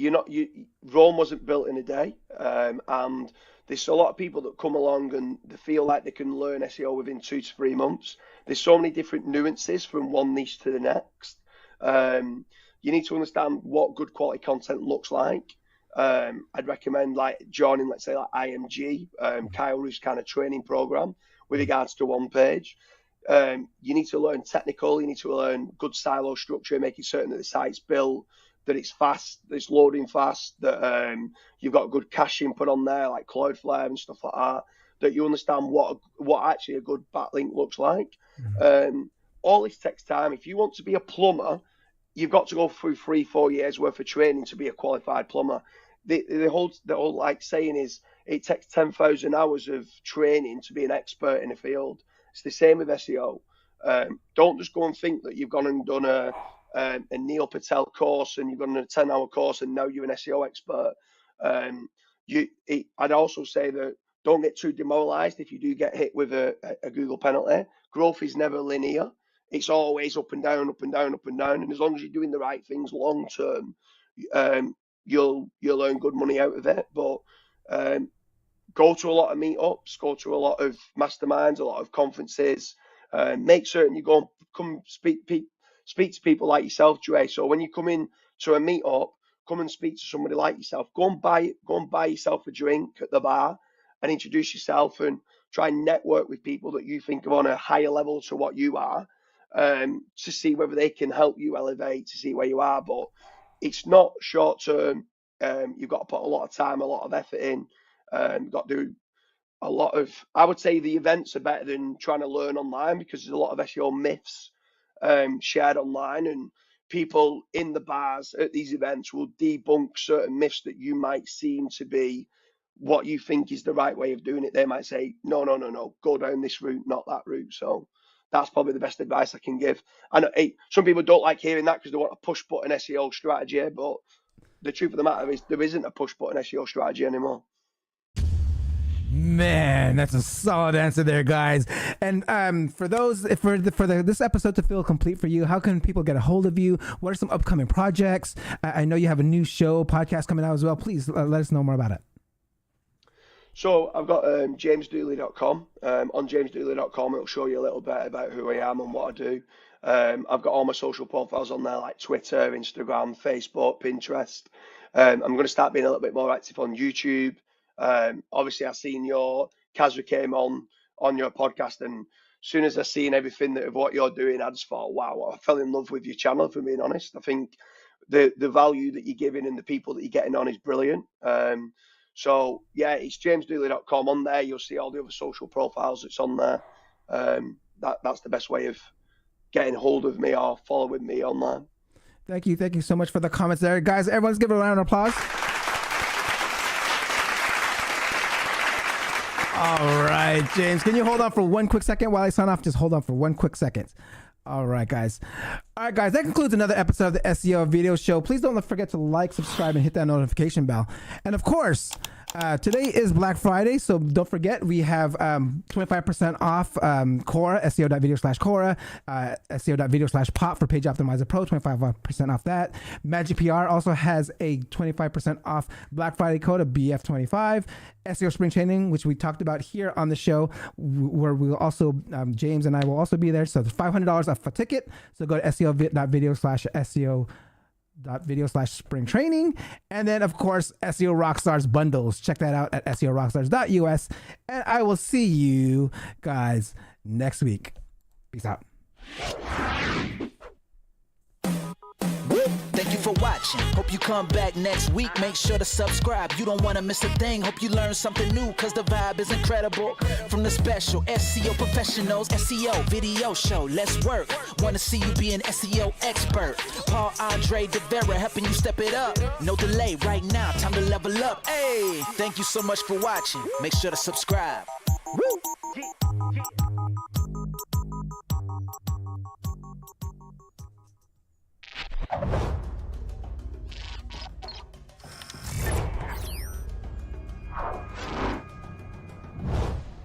wasn't built in a day, and there's a lot of people that come along and they feel like they can learn SEO within 2 to 3 months. There's so many different nuances from one niche to the next. You need to understand what good quality content looks like. I'd recommend like joining, let's say, like IMG, Kyle Roof's kind of training program with regards to one page. You need to learn technical, you need to learn good silo structure, making certain that the site's built, that it's fast, that it's loading fast, that you've got good cache input on there, like Cloudflare and stuff like that, that you understand what actually a good backlink looks like. All this takes time. If you want to be a plumber, you've got to go through 3-4 years worth of training to be a qualified plumber. The whole like saying is it takes 10,000 hours of training to be an expert in a field. It's the same with SEO. Don't just go and think that you've gone and done a Neil Patel course and you've done a 10-hour course and now you're an SEO expert. I'd also say that don't get too demoralized if you do get hit with a Google penalty. Growth is never linear. It's always up and down, up and down, up and down. And as long as you're doing the right things long term, you'll earn good money out of it. But go to a lot of meetups, go to a lot of masterminds, a lot of conferences. Make certain you go and come speak to people like yourself, Dre. So when you come in to a meetup, come and speak to somebody like yourself. Go and buy yourself a drink at the bar and introduce yourself and try and network with people that you think are on a higher level to what you are, to see whether they can help you elevate, to see where you are. But it's not short term. You've got to put a lot of time, a lot of effort in. You've got to do a lot of, I would say the events are better than trying to learn online, because there's a lot of SEO myths shared online, and people in the bars at these events will debunk certain myths that you might seem to be what you think is the right way of doing it. They might say, no, go down this route, not that route. So that's probably the best advice I can give. I know some people don't like hearing that because they want a push button SEO strategy, but the truth of the matter is there isn't a push button SEO strategy anymore. Man, that's a solid answer there, guys. And for this episode to feel complete for you, how can people get a hold of you? What are some upcoming projects? I know you have a new podcast coming out as well. Please let us know more about it. So I've got jamesdooley.com. On jamesdooley.com, it'll show you a little bit about who I am and what I do. I've got all my social profiles on there, like Twitter, Instagram, Facebook, Pinterest. I'm going to start being a little bit more active on YouTube. Obviously, I've seen your Kazra came on your podcast, and as soon as I seen everything of what you're doing, I just thought, wow, I fell in love with your channel, if I'm being honest. I think the value that you're giving and the people that you're getting on is brilliant. So yeah, it's jamesdooley.com. On there, you'll see all the other social profiles that's on there. That's the best way of getting hold of me or following me online. Thank you so much for the comments there, guys. Everyone's give a round of applause. All right, James, can you hold on for one quick second while I sign off? Just hold on for one quick second. All right, guys. That concludes another episode of the SEO Video Show. Please don't forget to like, subscribe, and hit that notification bell. And of course, today is Black Friday, so don't forget we have 25% off Cora, SEO.video/Cora, SEO.video/Pop for Page Optimizer Pro, 25% off that. Magic PR also has a 25% off Black Friday code of BF25. SEO Spring Training, which we talked about here on the show, where we'll also, James and I will also be there. So there's $500 off a ticket. So go to SEO.video/spring training. And then, of course, SEO Rockstars bundles. Check that out at SEORockstars.us. And I will see you guys next week. Peace out. Thank you for watching. Hope you come back next week. Make sure to subscribe. You don't want to miss a thing. Hope you learn something new, because the vibe is incredible. From the special SEO professionals, SEO video show. Let's work. Want to see you be an SEO expert. Paul Andre De Vera helping you step it up. No delay right now. Time to level up. Hey, thank you so much for watching. Make sure to subscribe. Woo!